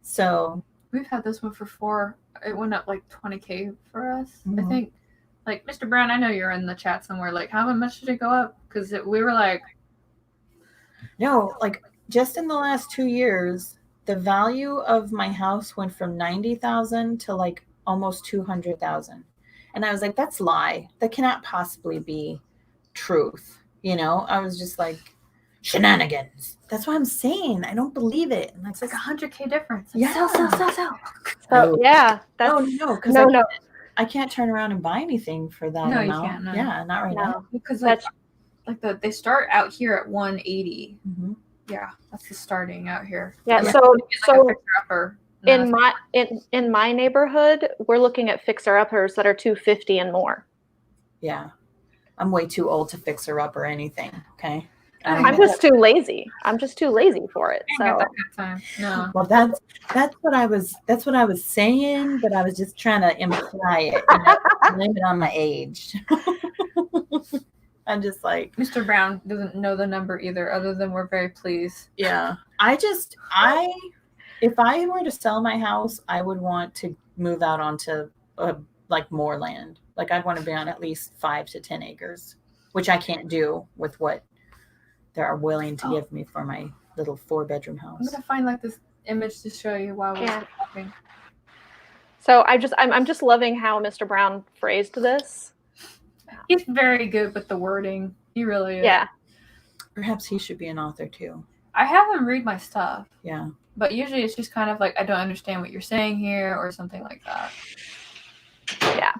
So we've had this one for 4. It went up like $20,000 for us. I think, like, Mr. Brown, I know you're in the chat somewhere. Like, how much did it go up? Because we were like, no, like just in the last 2 years, the value of my house went from 90,000 to like almost 200,000. And I was like, that's lie. That cannot possibly be truth. I was just like, shenanigans. That's what I'm saying. I don't believe it. And it's like $100,000 difference. Yeah. Sell. So yeah. No. I can't turn around and buy anything for that amount. You can't. No. Yeah, not right now. Because they start out here at 180. Mm-hmm. Yeah, that's the starting out here. Yeah. So in my neighborhood, we're looking at fixer-uppers that are 250 and more. Yeah, I'm way too old to fix her up or anything. Okay, I'm just too lazy. I'm just too lazy for it. So that kind of time. No. Well, that's what I was saying, but I was just trying to imply it. Blame it on my age. I'm just like, Mr. Brown doesn't know the number either, other than we're very pleased. Yeah, if I were to sell my house, I would want to move out onto like more land. Like I'd want to be on at least 5 to 10 acres, which I can't do with what they are willing to give me for my little 4-bedroom house. I'm gonna find like this image to show you while we're talking. So I'm just loving how Mr. Brown phrased this. He's very good with the wording. He really is. Yeah. Perhaps he should be an author too. I have him read my stuff. Yeah. But usually it's just kind of like, I don't understand what you're saying here or something like that. Yeah.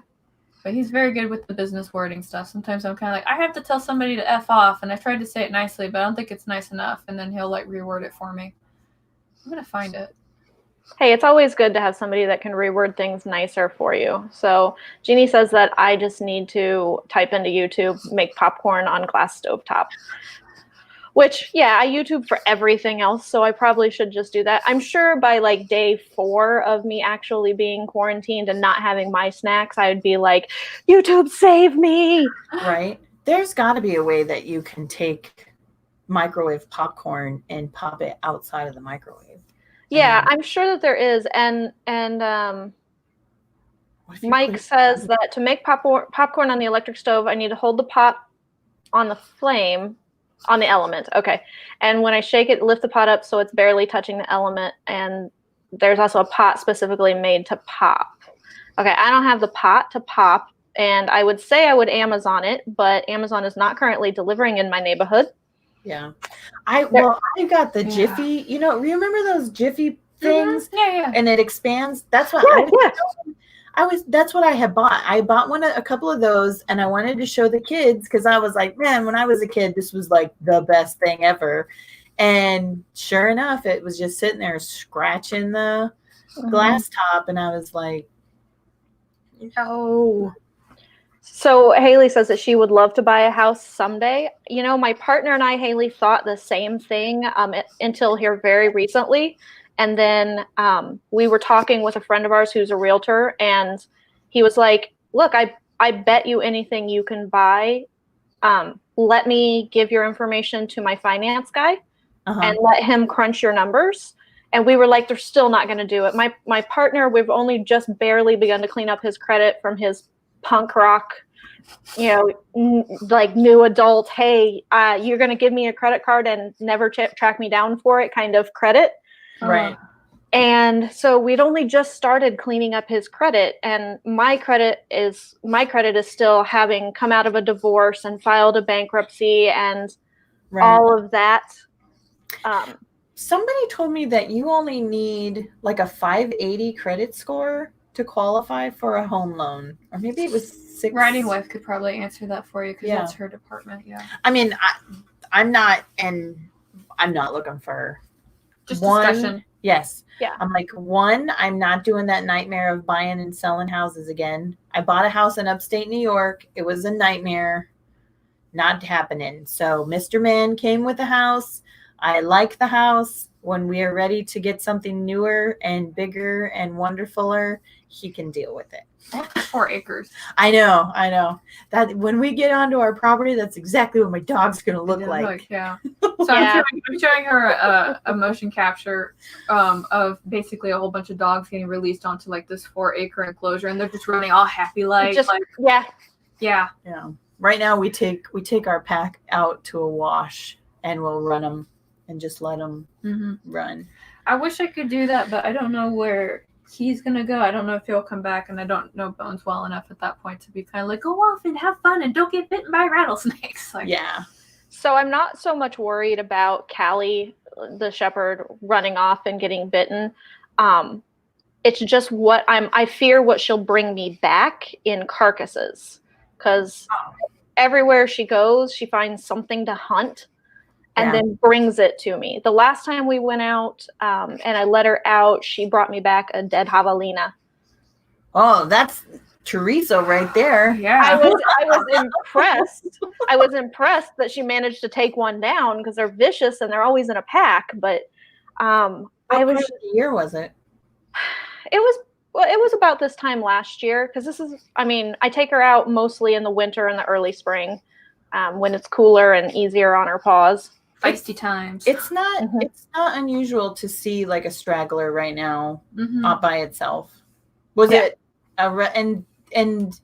But he's very good with the business wording stuff. Sometimes I'm kind of like, I have to tell somebody to F off, and I tried to say it nicely, but I don't think it's nice enough. And then he'll like reword it for me. I'm going to find it. Hey, it's always good to have somebody that can reword things nicer for you. So Jeannie says that I just need to type into YouTube, make popcorn on glass stovetop. Which, yeah, I YouTube for everything else, so I probably should just do that. I'm sure by like day 4 of me actually being quarantined and not having my snacks, I would be like, YouTube, save me! Right? There's got to be a way that you can take microwave popcorn and pop it outside of the microwave. Yeah, I'm sure that there is. And Mike says that to make popcorn on the electric stove, I need to hold the pot on the flame, on the element. Okay. And when I shake it, lift the pot up so it's barely touching the element. And there's also a pot specifically made to pop. Okay, I don't have the pot to pop. And I would say I would Amazon it, but Amazon is not currently delivering in my neighborhood. Yeah. I got the Jiffy, remember those Jiffy things? Yeah. And it expands. That's what that's what I had bought. I bought a couple of those, and I wanted to show the kids because I was like, man, when I was a kid, this was like the best thing ever. And sure enough, it was just sitting there scratching the glass top, and I was like, no. So Haley says that she would love to buy a house someday. My partner and I, Haley, thought the same thing until here very recently. And then we were talking with a friend of ours who's a realtor, and he was like, look, I bet you anything you can buy. Let me give your information to my finance guy and let him crunch your numbers. And we were like, they're still not going to do it. My partner, we've only just barely begun to clean up his credit from his punk rock, like new adult, hey, you're going to give me a credit card and never track me down for it kind of credit. Right. And so we'd only just started cleaning up his credit, and my credit is still having come out of a divorce and filed a bankruptcy and all of that. Somebody told me that you only need like a 580 credit score to qualify for a home loan, or maybe it was 6. Writing Wife could probably answer that for you because that's her department. Yeah. I mean, I'm not looking for just discussion. Yes. Yeah. I'm like, one, I'm not doing that nightmare of buying and selling houses again. I bought a house in upstate New York. It was a nightmare. Not happening. So Mr. Man came with the house. I like the house. When we are ready to get something newer and bigger and wonderfuler, he can deal with it. 4 acres. I know. That when we get onto our property, that's exactly what my dog's gonna look like. Yeah. So I'm showing her a motion capture of basically a whole bunch of dogs getting released onto like this 4-acre enclosure, and they're just running all happy yeah. Right now we take our pack out to a wash and we'll run them and just let them run. I wish I could do that, but I don't know where he's gonna go. I don't know if he'll come back, and I don't know Bones well enough at that point to be kind of like, go off and have fun and don't get bitten by rattlesnakes. Like, yeah. So I'm not so much worried about Callie, the shepherd, running off and getting bitten. It's just I fear what she'll bring me back in carcasses, because everywhere she goes, she finds something to hunt and then brings it to me. The last time we went out and I let her out, she brought me back a dead javelina. Oh, that's Teresa right there. Yeah. I was impressed. I was impressed that she managed to take one down, because they're vicious and they're always in a pack. But What part of the year was it? It was about this time last year, because I take her out mostly in the winter and the early spring, when it's cooler and easier on her paws. Feisty times. It's not unusual to see like a straggler right now by itself. Was it and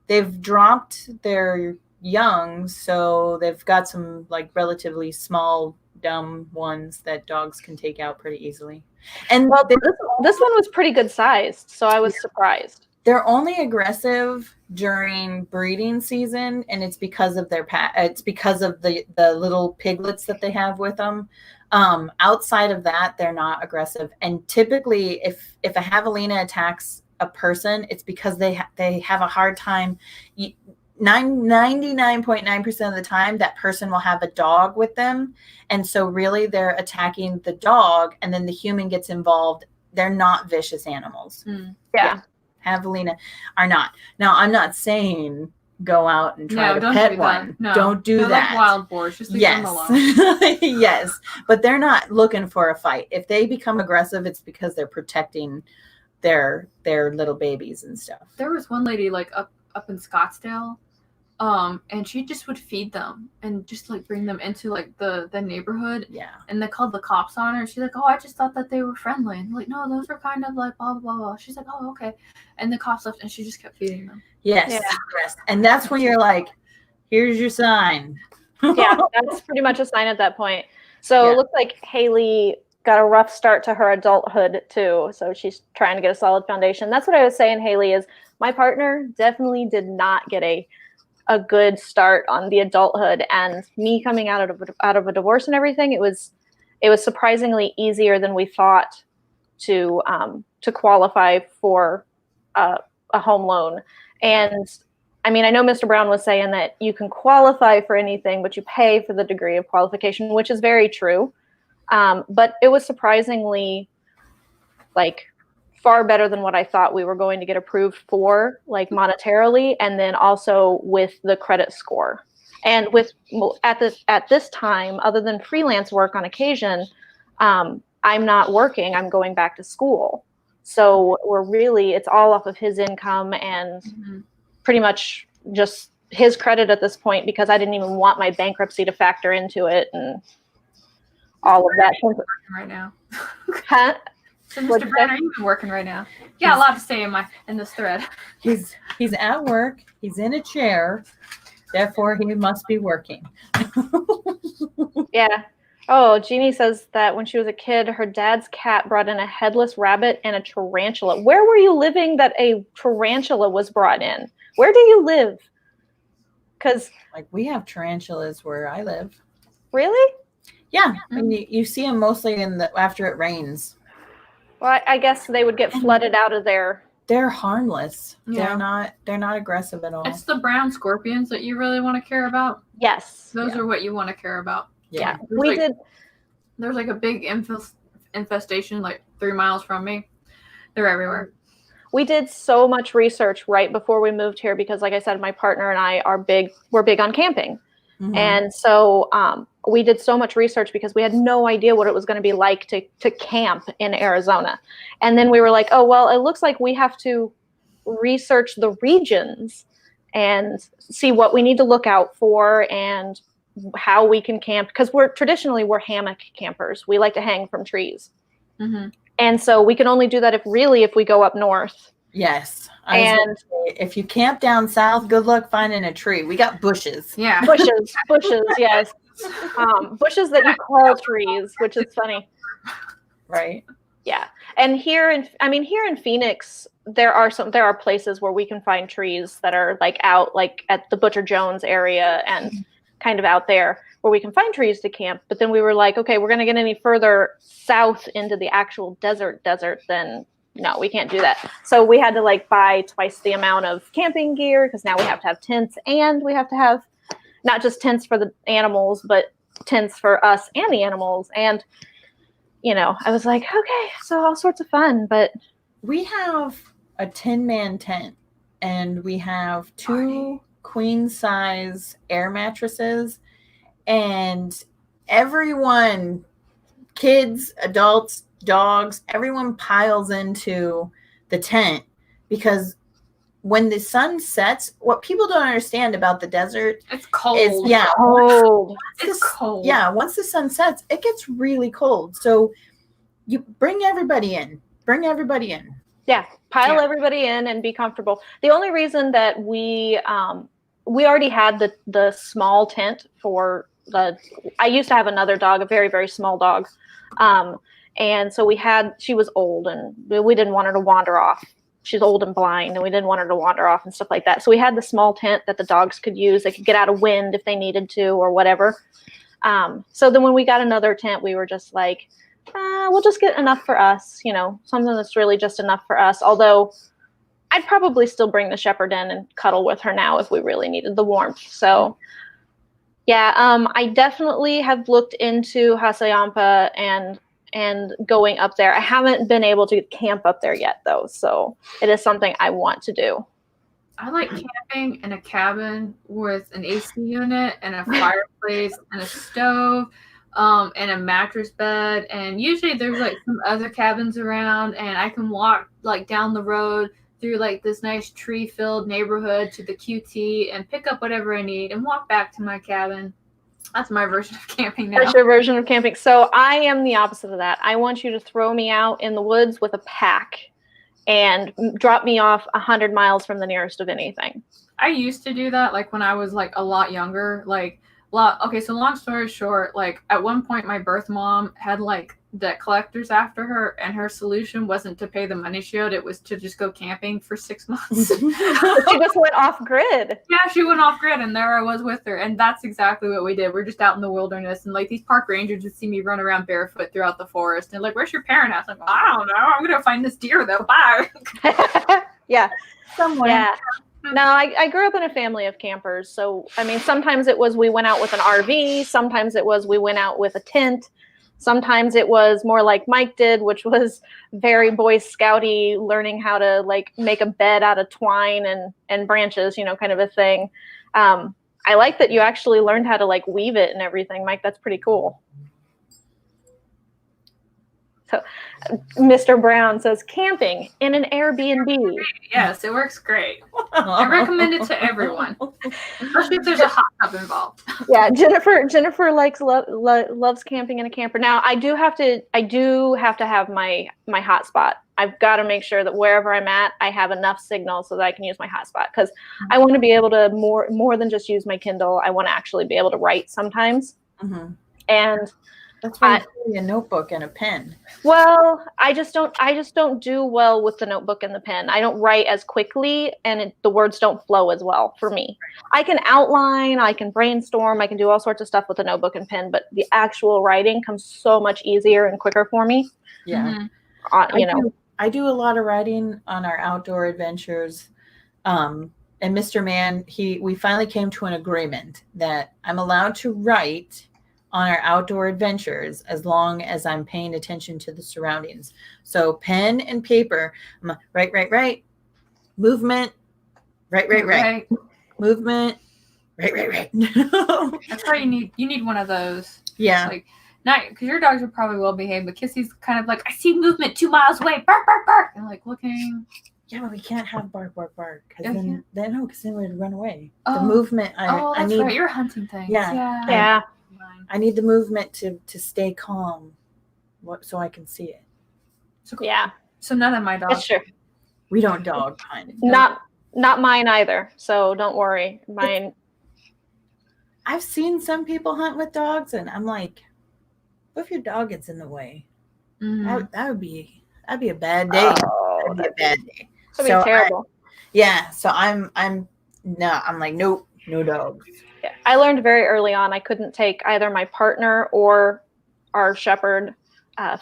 they've dropped their young, so they've got some like relatively small, dumb ones that dogs can take out pretty easily. And this one was pretty good sized, so I was surprised. They're only aggressive during breeding season, and it's because of it's because of the little piglets that they have with them. Outside of that, they're not aggressive. And typically, if a javelina attacks a person, it's because they have a hard time. 99.9% of the time, that person will have a dog with them, and so really they're attacking the dog, and then the human gets involved. They're not vicious animals. Yeah. Javelina are not. Now, I'm not saying go out and try to pet one. No, don't do they're that. Like wild boars. Just leave them alone. Yes, but they're not looking for a fight. If they become aggressive, it's because they're protecting their little babies and stuff. There was one lady like up in Scottsdale, and she just would feed them and just like bring them into like the neighborhood. Yeah. And they called the cops on her. She's like, "Oh, I just thought that they were friendly." And like, "No, those are kind of like blah blah blah." She's like, "Oh, okay." And the cops left, and she just kept feeding them. Yes. And that's when you're like, "Here's your sign." Yeah, that's pretty much a sign at that point. So it looks like Haley got a rough start to her adulthood too. So she's trying to get a solid foundation. That's what I was saying, Haley, is my partner definitely did not get a good start on the adulthood, and me coming out of a divorce and everything, it was surprisingly easier than we thought to qualify for a home loan. And I mean, I know Mr. Brown was saying that you can qualify for anything, but you pay for the degree of qualification, which is very true. But it was surprisingly like far better than what I thought we were going to get approved for, like monetarily, and then also with the credit score. And at this time, other than freelance work on occasion, I'm not working. I'm going back to school. So it's all off of his income and pretty much just his credit at this point, because I didn't even want my bankruptcy to factor into it and all of that. Right now. Huh? So Mr. Brown, are you even working right now? Yeah, a lot to say in this thread. He's at work. He's in a chair. Therefore, he must be working. Yeah. Oh, Jeannie says that when she was a kid, her dad's cat brought in a headless rabbit and a tarantula. Where were you living that a tarantula was brought in? Where do you live? Because like we have tarantulas where I live. Really? Yeah. I mean, you see them mostly after it rains. Well, I guess they would get flooded out of there. They're harmless. Yeah. They're not aggressive at all. It's the brown scorpions that you really want to care about. Yes. Those are what you want to care about. Yeah. There's like a big infestation like 3 miles from me. They're everywhere. We did so much research right before we moved here because, like I said, my partner and I we're big on camping. Mhm. And so we did so much research because we had no idea what it was going to be like to camp in Arizona. And then we were like, oh, well, it looks like we have to research the regions and see what we need to look out for and how we can camp. Because we're hammock campers. We like to hang from trees. Mm-hmm. And so we can only do that if we go up north. Yes. And if you camp down south, good luck finding a tree. We got bushes. Yeah. Bushes, yes. Bushes that you call trees, which is funny. Right. Yeah. And here in Phoenix, there are places where we can find trees that are like out like at the Butcher Jones area and kind of out there where we can find trees to camp. But then we were like, okay, we're going to get any further south into the actual desert, then no, we can't do that. So we had to like buy twice the amount of camping gear because now we have to have tents and we have to have not just tents for the animals, but tents for us and the animals. And, I was like, okay, so all sorts of fun, but. We have a 10-man tent and we have 2 queen size air mattresses and everyone, kids, adults, dogs, everyone piles into the tent because when the sun sets, what people don't understand about the desert it's cold. Is cold. It's cold. Yeah, once the sun sets, it gets really cold. So you bring everybody in. Yeah, pile everybody in and be comfortable. The only reason that we already had the small tent for I used to have another dog, a very, very small dog. And so she was old and we didn't want her to wander off. She's old and blind and we didn't want her to wander off and stuff like that. So we had the small tent that the dogs could use. They could get out of wind if they needed to or whatever. So then when we got another tent, we were just like, we'll just get enough for us, something that's really just enough for us. Although I'd probably still bring the shepherd in and cuddle with her now if we really needed the warmth. So yeah, I definitely have looked into Hasayampa and going up there. I haven't been able to camp up there yet though. So it is something I want to do. I like camping in a cabin with an AC unit and a fireplace and a stove. And a mattress bed, and usually there's like some other cabins around, and I can walk like down the road through like this nice tree-filled neighborhood to the QT and pick up whatever I need and walk back to my cabin. That's my version of camping now. That's your version of camping. So I am the opposite of that. I want you to throw me out in the woods with a pack and drop me off 100 miles from the nearest of anything. I used to do that like when I was like a lot younger, okay, so long story short, like at one point my birth mom had like debt collectors after her, and her solution wasn't to pay the money she owed, it was to just go camping for 6 months. She just went off grid. Yeah, she went off grid, and there I was with her, and that's exactly what we did. We're just out in the wilderness, and like these park rangers would see me run around barefoot throughout the forest, and like, where's your parent house? I'm like, I don't know, I'm gonna find this deer though, bye. Yeah. Somewhere. Yeah. No, I grew up in a family of campers. So, I mean, sometimes it was we went out with an RV. Sometimes it was we went out with a tent. Sometimes it was more like Mike did, which was very Boy Scouty, learning how to like make a bed out of twine and branches, kind of a thing. I like that you actually learned how to like weave it and everything, Mike. That's pretty cool. So, Mr. Brown says camping in an Airbnb. Yes, it works great. I recommend it to everyone, especially if there's a hot tub involved. Yeah, Jennifer loves camping in a camper. Now, I do have to have my hotspot. I've got to make sure that wherever I'm at, I have enough signal so that I can use my hotspot, because I want to be able to more than just use my Kindle. I want to actually be able to write sometimes. Mm-hmm. And that's why you carry a notebook and a pen. Well, I just don't do well with the notebook and the pen. I don't write as quickly, and the words don't flow as well for me. I can outline, I can brainstorm, I can do all sorts of stuff with a notebook and pen, but the actual writing comes so much easier and quicker for me. Yeah. Mm-hmm. I do a lot of writing on our outdoor adventures. And Mr. Mann, we finally came to an agreement that I'm allowed to write on our outdoor adventures as long as I'm paying attention to the surroundings. So pen and paper, I'm like, right, movement, right, movement, right. That's why you need one of those. Yeah. Like, not because your dogs are probably well behaved, but Kissy's kind of like, I see movement 2 miles away, bark, bark, bark, and like looking. Yeah, but we can't have bark, because Okay. then we'd run away. Oh. The movement. That's I need, right. You're hunting things. Yeah. Yeah. I need the movement to stay calm, so I can see it. So none of my dogs. It's true. We don't dog hunt. Not mine either. So don't worry. Mine. I've seen some people hunt with dogs, and I'm like, what if your dog gets in the way? Mm-hmm. That'd be a bad day. Oh, that'd be a bad day. That'd be terrible. So I'm like, nope, no dogs. Yeah, I learned very early on I couldn't take either my partner or our shepherd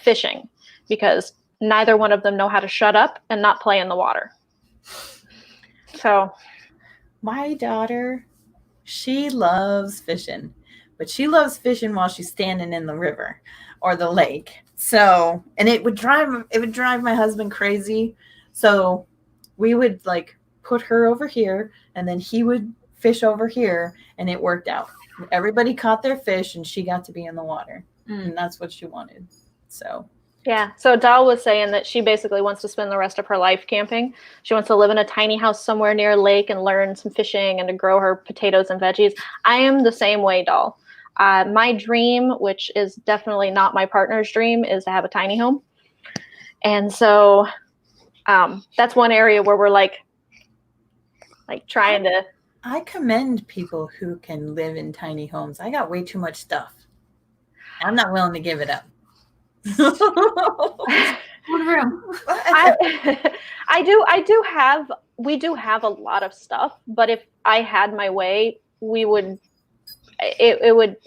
fishing because neither one of them know how to shut up and not play in the water. So my daughter, she loves fishing, but she loves fishing while she's standing in the river or the lake. So, and it would drive my husband crazy. So we would like put her over here and then he would fish over here, and it worked out. Everybody caught their fish and she got to be in the water. And that's what she wanted. So yeah. So Dal was saying that she basically wants to spend the rest of her life camping. She wants to live in a tiny house somewhere near a lake and learn some fishing and to grow her potatoes and veggies. I am the same way, Dal. My dream, which is definitely not my partner's dream, is to have a tiny home. And so that's one area where we're like trying to. I commend people who can live in tiny homes. I got way too much stuff. I'm not willing to give it up. One room. We do have a lot of stuff, but if I had my way,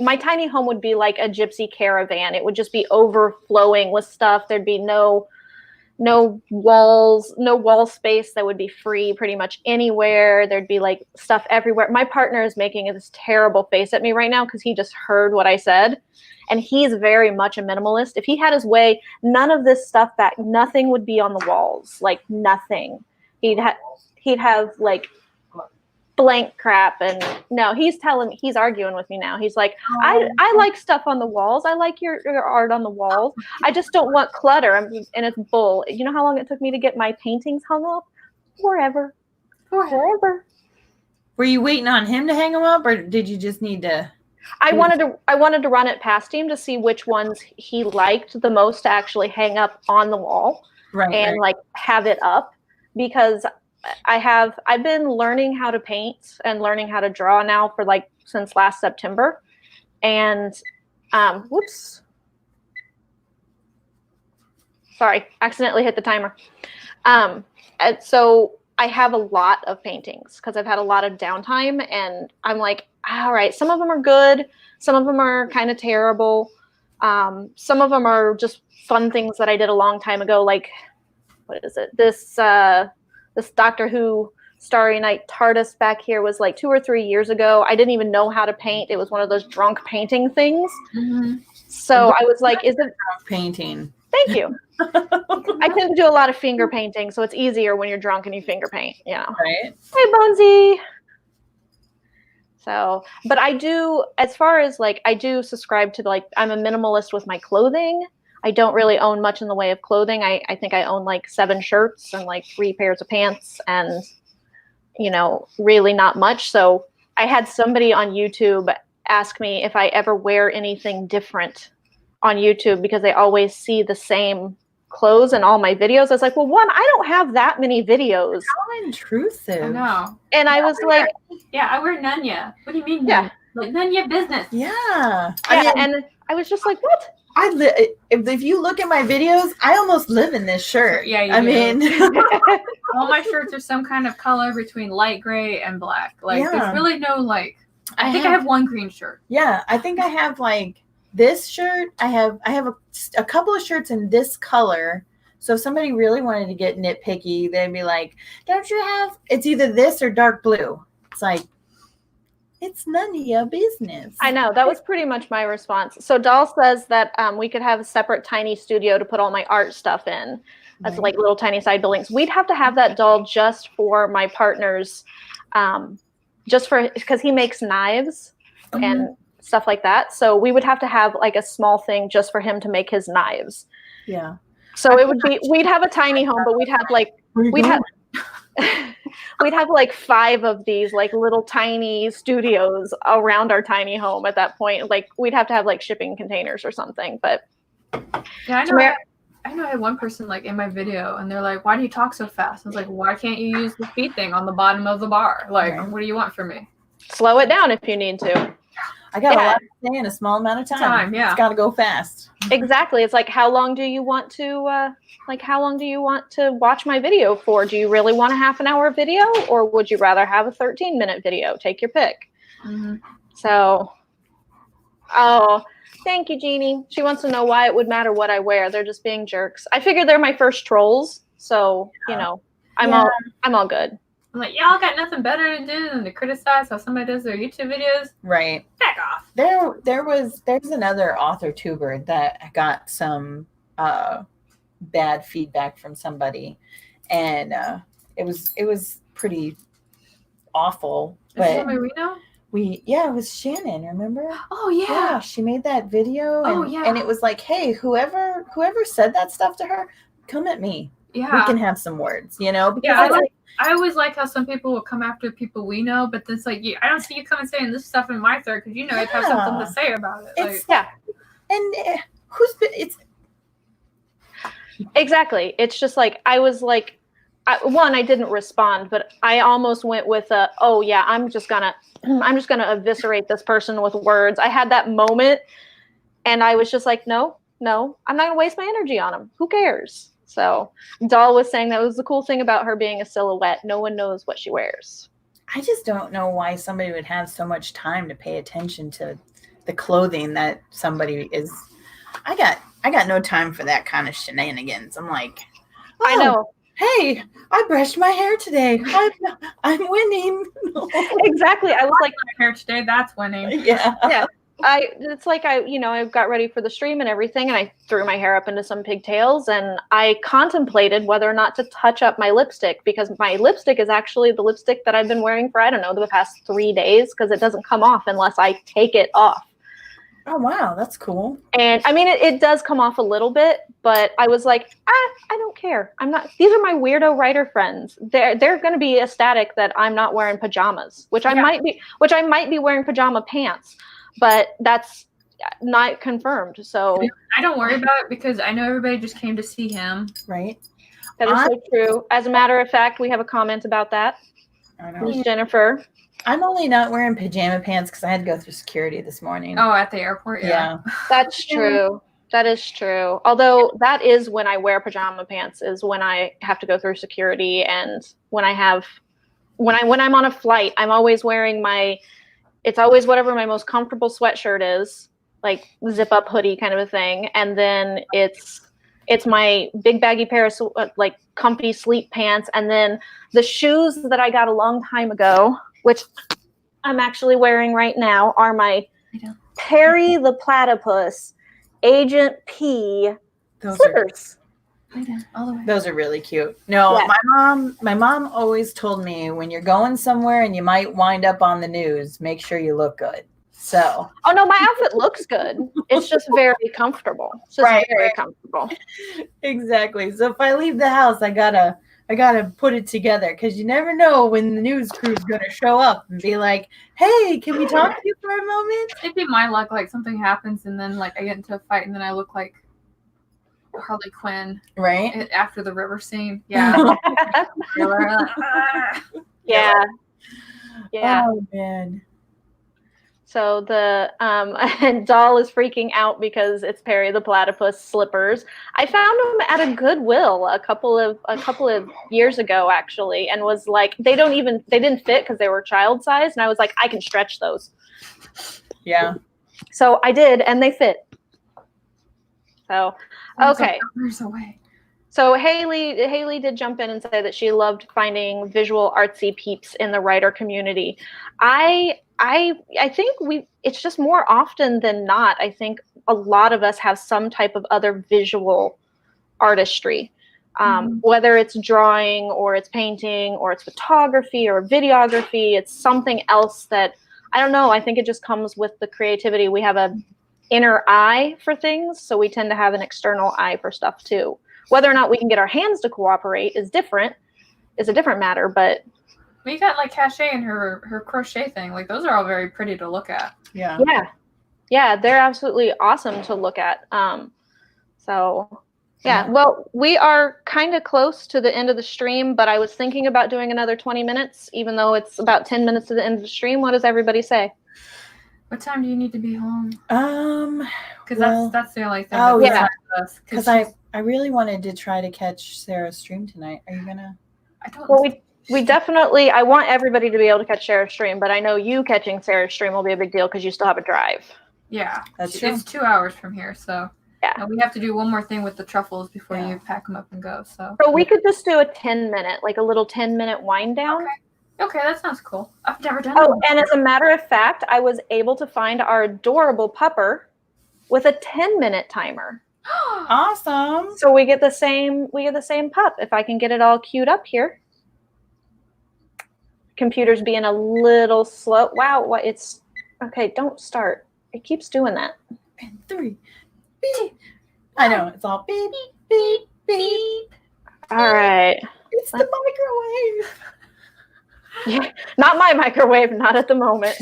my tiny home would be like a gypsy caravan. It would just be overflowing with stuff. There'd be no walls, no wall space that would be free pretty much anywhere. There'd be like stuff everywhere. My partner is making this terrible face at me right now because he just heard what I said. And he's very much a minimalist. If he had his way, none of this stuff nothing would be on the walls, like nothing. He'd have like blank crap. And no, he's arguing with me now. He's like, I like stuff on the walls. I like your art on the walls. I just don't want clutter. And it's bull. You know how long it took me to get my paintings hung up? Forever. Were you waiting on him to hang them up, or did you just need to? I wanted to run it past him to see which ones he liked the most to actually hang up on the wall, and like have it up, because I've been learning how to paint and learning how to draw now for like since last September, and whoops, sorry, accidentally hit the timer. And so I have a lot of paintings because I've had a lot of downtime, and I'm like, all right, some of them are good. Some of them are kind of terrible. Some of them are just fun things that I did a long time ago. Like, what is it? This Doctor Who Starry Night TARDIS back here was like 2 or 3 years ago. I didn't even know how to paint. It was one of those drunk painting things. Mm-hmm. So I was like, is it drunk painting? Thank you. I tend to do a lot of finger painting, so it's easier when you're drunk and you finger paint, you know. Right. Hey, Bonesy. So, but I do, as far as like, I do subscribe to like, I'm a minimalist with my clothing. I don't really own much in the way of clothing. I think I own like 7 shirts and like 3 pairs of pants and, you know, really not much. So I had somebody on YouTube ask me if I ever wear anything different on YouTube because they always see the same clothes in all my videos. I was like, well, one, I don't have that many videos. How intrusive. I know. And I was like, yeah, I wear Nunya. What do you mean? Yeah. Like Nunya business. Yeah. And I was just like, what? If you look at my videos, I almost live in this shirt. Yeah, you do. All my shirts are some kind of color between light gray and black. Like, there's really no like. I think I have one green shirt. Yeah, I think I have like this shirt. I have a couple of shirts in this color. So if somebody really wanted to get nitpicky, they'd be like, "Don't you have?" It's either this or dark blue. It's like, It's none of your business. I know, that was pretty much my response. So Doll says that we could have a separate tiny studio to put all my art stuff in. That's like little tiny side buildings. We'd have to have that, Doll, just for my partner's, just for, because he makes knives and stuff like that. So we would have to have like a small thing just for him to make his knives. Yeah. So it would be, we'd have a tiny home, but we'd have like, we'd have like 5 of these like little tiny studios around our tiny home at that point. Like we'd have to have like shipping containers or something. But yeah, I know I had one person like in my video and they're like, why do you talk so fast? I was like, why can't you use the speed thing on the bottom of the bar? Like, what do you want from me? Slow it down if you need to. I got a lot to say in a small amount of time. Yeah. It's got to go fast. Exactly. It's like, how long do you want to watch my video for? Do you really want a half an hour video, or would you rather have a 13-minute video? Take your pick. So, thank you, Jeannie. She wants to know why it would matter what I wear. They're just being jerks. I figured they're my first trolls, so you know, I'm all good. I'm like, y'all got nothing better to do than to criticize how somebody does their YouTube videos. Right. Back off. There's another author tuber that got some bad feedback from somebody, and it was pretty awful. Is it somebody we know? It was Shannon, remember? Oh yeah. She made that video and, yeah. and it was like, hey, whoever said that stuff to her, come at me. Yeah. We can have some words, because I always like how some people will come after people we know, but it's like, I don't see you coming saying this stuff in my thread because I'd have something to say about it. And it's exactly. It's just like, I was like, I didn't respond, but I almost went with I'm just gonna eviscerate this person with words. I had that moment, and I was just like, no, I'm not gonna waste my energy on him. Who cares? So Doll was saying that was the cool thing about her being a silhouette. No one knows what she wears. I just don't know why somebody would have so much time to pay attention to the clothing that somebody is. I got no time for that kind of shenanigans. I'm like, I know. Hey, I brushed my hair today. I'm winning. Exactly. I was like, my hair today. That's winning. Yeah. Yeah. I got ready for the stream and everything, and I threw my hair up into some pigtails, and I contemplated whether or not to touch up my lipstick, because my lipstick is actually the lipstick that I've been wearing for, the past 3 days, because it doesn't come off unless I take it off. Oh, wow. That's cool. And I mean, it does come off a little bit, but I was like, I don't care. These are my weirdo writer friends. They're going to be ecstatic that I'm not wearing pajamas, which I might be wearing pajama pants, but that's not confirmed. So I don't worry about it because I know everybody just came to see him. Right. That is so true. As a matter of fact, we have a comment about that. I know. Who's Jennifer? I'm only not wearing pajama pants because I had to go through security this morning. Oh, at the airport? Yeah. That's true. That is true. Although that is when I wear pajama pants, is when I have to go through security, and when I'm on a flight, I'm always wearing it's always whatever my most comfortable sweatshirt is, like zip up hoodie kind of a thing, and then it's my big baggy pair of like comfy sleep pants, and then the shoes that I got a long time ago, which I'm actually wearing right now, are my Perry the Platypus Agent P slippers. Those are really cute. No, my mom always told me, when you're going somewhere and you might wind up on the news, make sure you look good. So. Oh no, my outfit looks good. It's just very comfortable. It's just very comfortable. Exactly. So if I leave the house, I gotta put it together, because you never know when the news crew's gonna show up and be like, "Hey, can we talk to you for a moment?" It'd be my luck, like something happens and then like I get into a fight and then I look like Harley Quinn, right? After the river scene. Yeah. Yeah. Oh man. So the Doll is freaking out because it's Perry the Platypus slippers. I found them at a Goodwill a couple of years ago, actually, and was like, they didn't fit because they were child size, and I was like, I can stretch those. Yeah. So I did, and they fit. So okay. So Haley did jump in and say that she loved finding visual artsy peeps in the writer community. I think it's just more often than not, I think a lot of us have some type of other visual artistry. Whether it's drawing or it's painting or it's photography or videography, it's something else that I don't know. I think it just comes with the creativity. We have a inner eye for things, so we tend to have an external eye for stuff too. Whether or not we can get our hands to cooperate is a different matter. But we got like Cachet and her crochet thing. Like those are all very pretty to look at. Yeah, they're absolutely awesome to look at. So yeah, well, we are kind of close to the end of the stream, but I was thinking about doing another 20 minutes, even though it's about 10 minutes to the end of the stream. What does everybody say? What time do you need to be home? Because that's the only thing. Oh yeah, because I really wanted to try to catch Sarah's stream tonight. Are you gonna? I don't. Well, we definitely. I want everybody to be able to catch Sarah's stream, but I know you catching Sarah's stream will be a big deal because you still have a drive. Yeah, that's true. It's 2 hours from here, so yeah. And we have to do one more thing with the truffles before you pack them up and go. So we could just do a 10-minute, like a little 10-minute wind down. Okay, that sounds cool. I've never done. Oh, and as a matter of fact, I was able to find our adorable pupper with a 10-minute timer. Awesome. So we get the same pup. If I can get it all queued up here. Computer's being a little slow. Wow, what it's okay, don't start. It keeps doing that. And 3. Beep. I know, it's all beep, beep, beep. All right. It's the microwave. Yeah, not my microwave, not at the moment.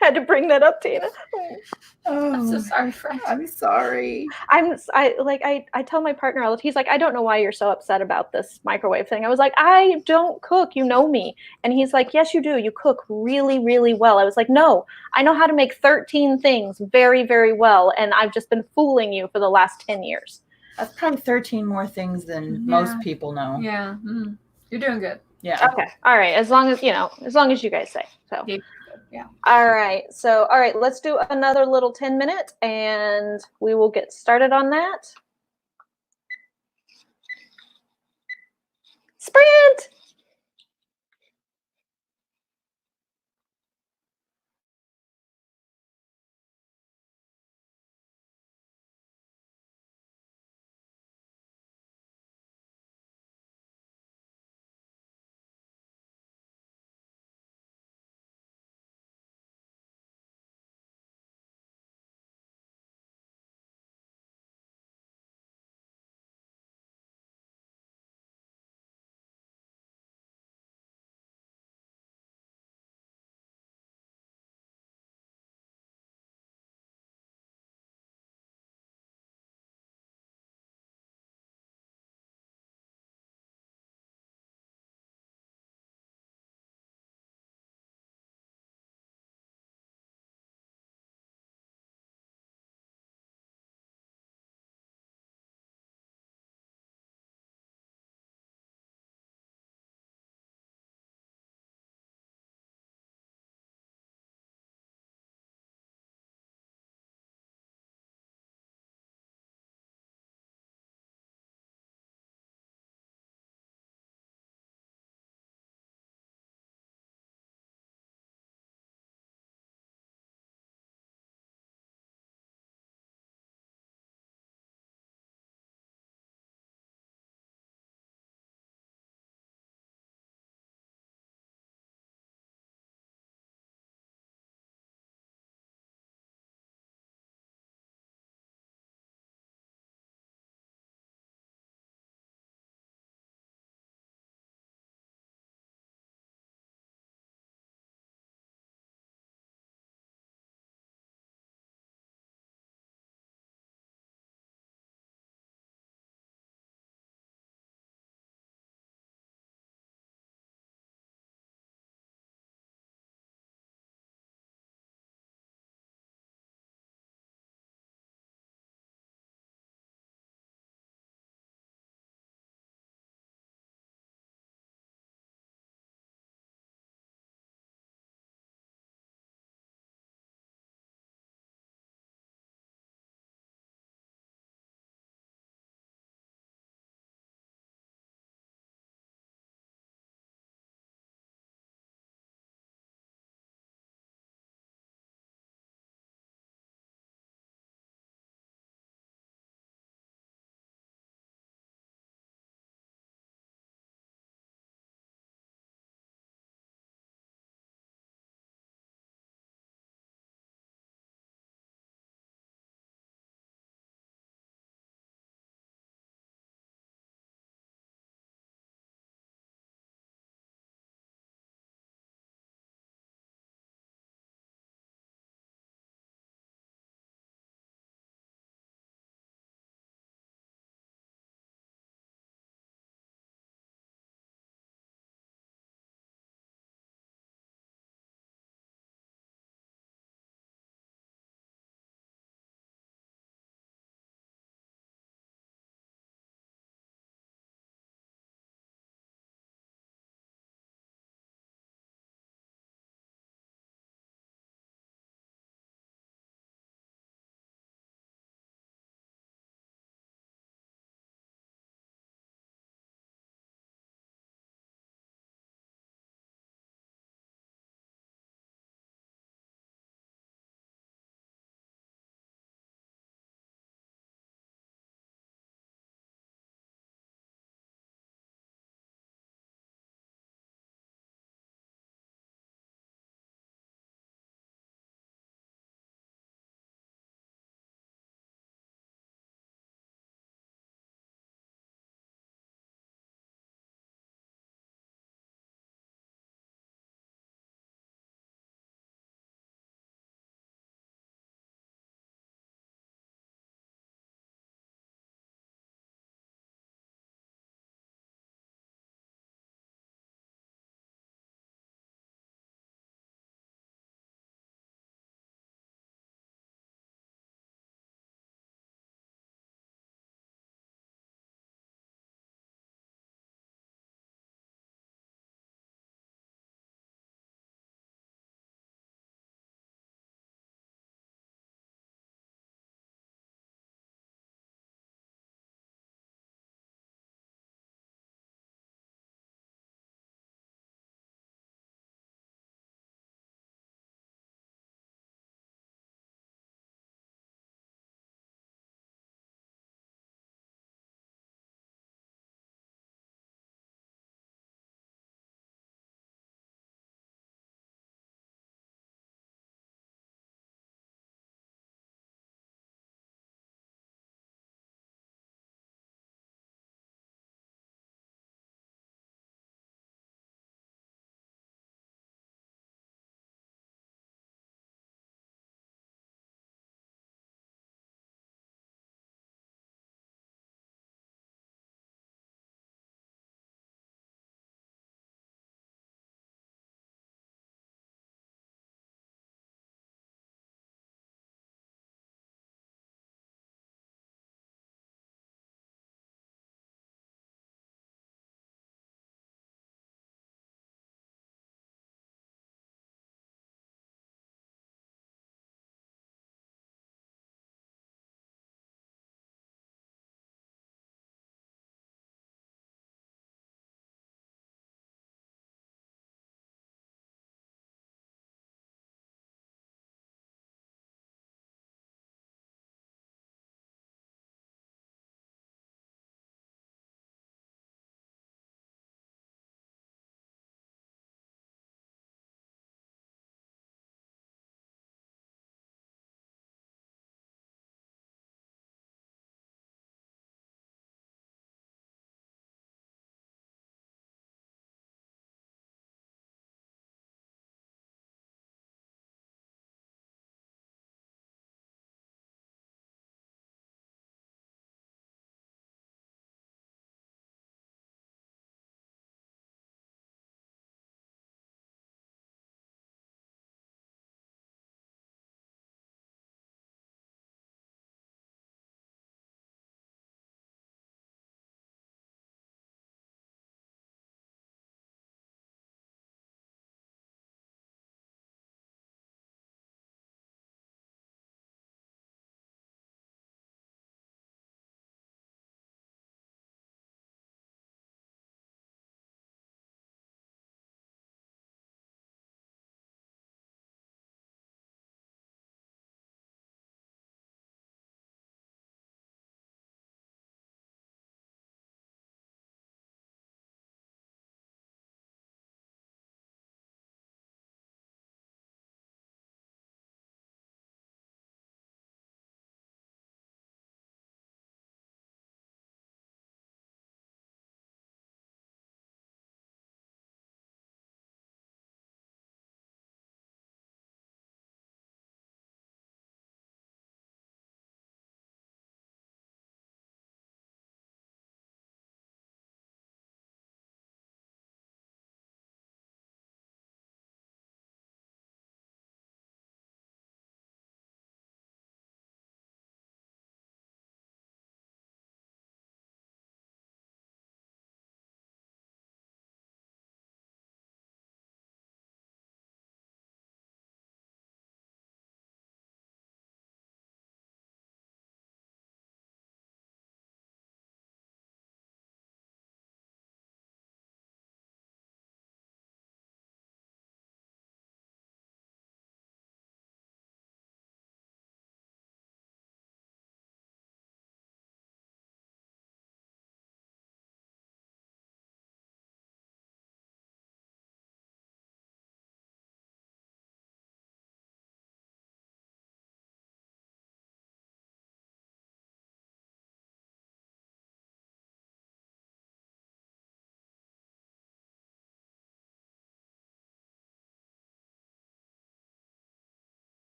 Had to bring that up, Tina. Oh, I'm so sorry, friend. I'm sorry. I tell my partner all the time, he's like, I don't know why you're so upset about this microwave thing. I was like, I don't cook, you know me. And he's like, yes, you do. You cook really, really well. I was like, no, I know how to make 13 things very, very well. And I've just been fooling you for the last 10 years. That's probably 13 more things than most people know. Yeah. You're doing good. Yeah. Okay. All right. As long as you guys say so. Yeah. All right. So, all right, let's do another little 10-minute and we will get started on that. Sprint.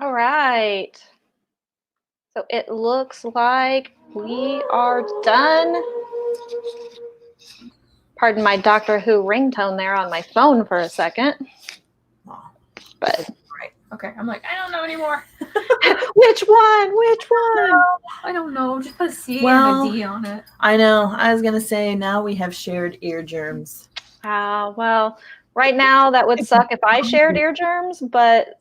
All right. So it looks like we are done. Pardon my Doctor Who ringtone there on my phone for a second. But Okay, I'm like, I don't know anymore. which one? Which one? I don't know. Just put a C Well, and a D on it. I know. I was gonna say now we have shared ear germs. Well, right now that would suck if I shared ear germs, but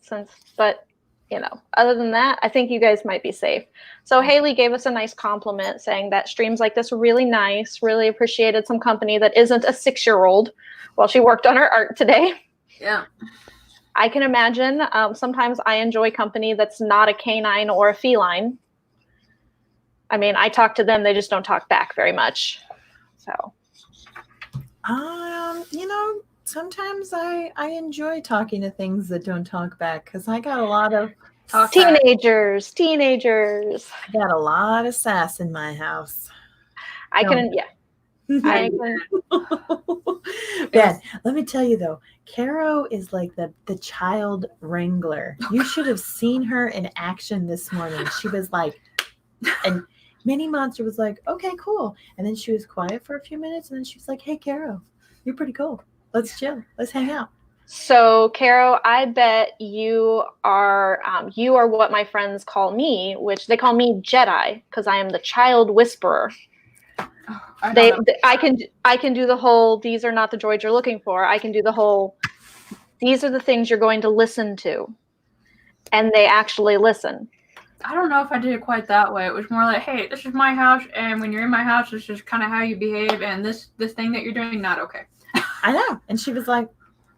other than that, I think you guys might be safe. So Haley gave us a nice compliment saying that streams like this were really nice, really appreciated some company that isn't a 6-year-old while she worked on her art today. Yeah. I can imagine. Sometimes I enjoy company that's not a canine or a feline. I mean, I talk to them, they just don't talk back very much. So. Sometimes I enjoy talking to things that don't talk back because I got a lot of teenagers. I got a lot of sass in my house. Ben, let me tell you though, Caro is like the child wrangler. You should have seen her in action this morning. She was like, and Minnie Monster was like, okay, cool. And then she was quiet for a few minutes and then she was like, hey, Caro, you're pretty cool. Let's chill. Let's hang out. So, Caro, I bet you are what my friends call me, which they call me Jedi because I am the child whisperer. I can do the whole, these are not the droids you're looking for. I can do the whole, these are the things you're going to listen to. And they actually listen. I don't know if I did it quite that way. It was more like, hey, this is my house, and when you're in my house, this is kind of how you behave, and this thing that you're doing, not okay. I know. And she was like,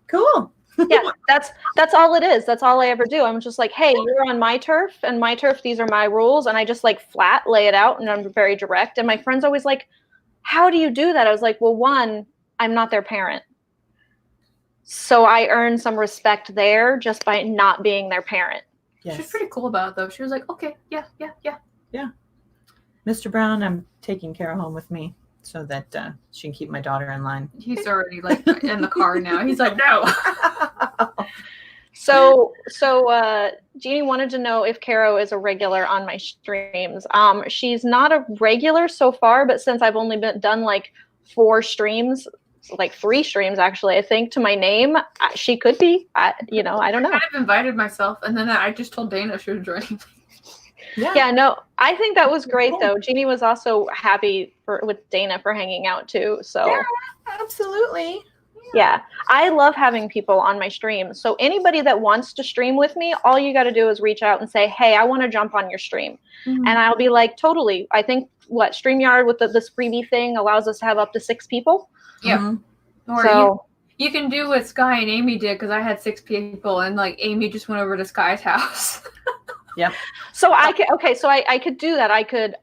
cool. Yeah, that's all it is. That's all I ever do. I'm just like, hey, you're on my turf, and my turf, these are my rules. And I just like flat lay it out, and I'm very direct. And my friends always like, how do you do that? I was like, well, one, I'm not their parent. So I earn some respect there just by not being their parent. Yes. She's pretty cool about it, though. She was like, okay, yeah. Mr. Brown, I'm taking Caro home with me so that she can keep my daughter in line. He's already like in the car now. He's like, no. So Jeannie wanted to know if Caro is a regular on my streams. She's not a regular so far, but since I've only done like 4 streams, like 3 streams actually, I think, to my name, she could be. I don't know. I kind of invited myself, and then I just told Dana she was joining. Yeah, no, I think that was great though. Jeannie was also happy with Dana for hanging out too. So yeah, absolutely. Yeah, I love having people on my stream. So anybody that wants to stream with me, all you got to do is reach out and say, hey, I want to jump on your stream. Mm-hmm. And I'll be like, totally. I think StreamYard with this freebie thing allows us to have up to 6 people. Yeah. Mm-hmm. Or you can do what Sky and Amy did, because I had 6 people and like Amy just went over to Sky's house. Yep. So I could do that.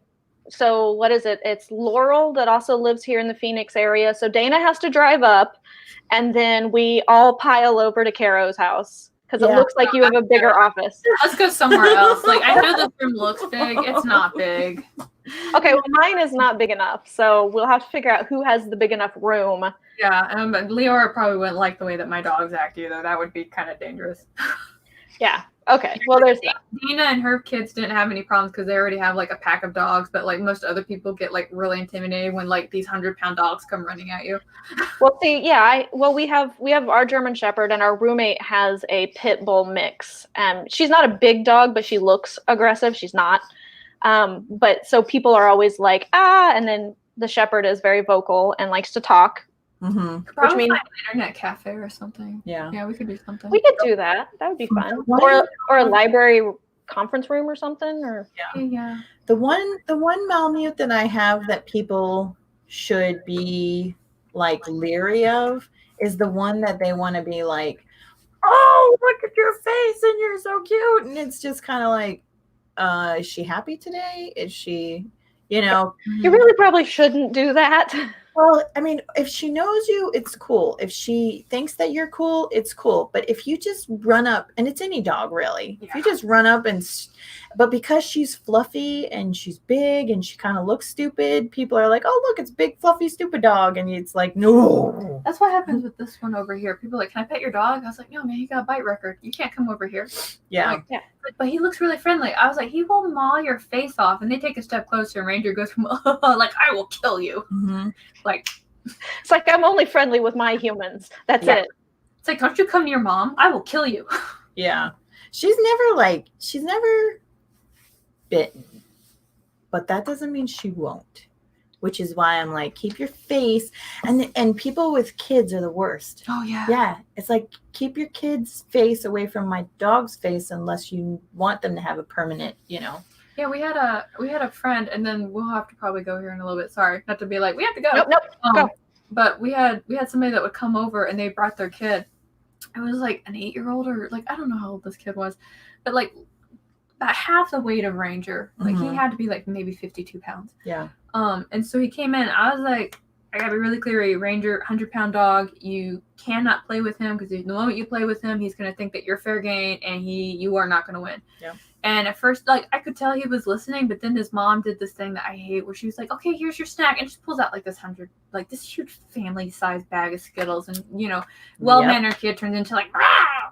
So what is it? It's Laurel that also lives here in the Phoenix area. So Dana has to drive up, and then we all pile over to Caro's house because it looks like you have a bigger office. Let's go somewhere else. Like, I know this room looks big. It's not big. Okay, well, mine is not big enough, so we'll have to figure out who has the big enough room. Yeah, but Leora probably wouldn't like the way that my dogs act either. That would be kind of dangerous. Yeah. Okay. Well, there's that. Dina and her kids didn't have any problems because they already have like a pack of dogs, but like most other people get like really intimidated when like these 100-pound dogs come running at you. Well, see, yeah, we have our German Shepherd, and our roommate has a pit bull mix. She's not a big dog, but she looks aggressive. She's not. But so people are always like, and then the Shepherd is very vocal and likes to talk. Mm-hmm. Which means an internet cafe or something. Yeah, we could do something. We could do that. That would be fun. Or a library conference room or something. Or yeah. The one Malamute that I have that people should be like leery of is the one that they want to be like, oh, look at your face and you're so cute, and it's just kind of like, is she happy today? Is she, You really probably shouldn't do that. Well, I mean, if she knows you, it's cool. If she thinks that you're cool, it's cool. But if you just run up, and it's any dog really, if you just run up but because she's fluffy and she's big and she kind of looks stupid, people are like, oh, look, it's big, fluffy, stupid dog. And it's like, no. That's what happens with this one over here. People are like, can I pet your dog? I was like, no, man, you got a bite record. You can't come over here. Yeah. Like, but he looks really friendly. I was like, he will maul your face off. And they take a step closer, and Ranger goes from like, I will kill you. Mm-hmm. Like, it's like, I'm only friendly with my humans. That's it. It's like, don't you come near mom? I will kill you. Yeah. She's never bitten, but that doesn't mean she won't. Which is why I'm like, keep your face. And people with kids are the worst. Oh, yeah. Yeah. It's like, keep your kid's face away from my dog's face unless you want them to have a permanent, Yeah, we had a friend, and then we'll have to probably go here in a little bit. Sorry, not to be like, we have to go. Nope. Go. But we had somebody that would come over, and they brought their kid. It was like an 8-year-old, or like, I don't know how old this kid was, but like about half the weight of Ranger. Like he had to be like maybe 52 pounds. Yeah. And so he came in. I was like, I gotta be really clear. Ranger, 100-pound dog. You cannot play with him, because the moment you play with him, he's gonna think that you're fair game, and you are not gonna win. Yeah. And at first, like, I could tell he was listening, but then his mom did this thing that I hate, where she was like, okay, here's your snack, and just pulls out like this huge family-sized bag of Skittles, and well-mannered kid turns into like, rah!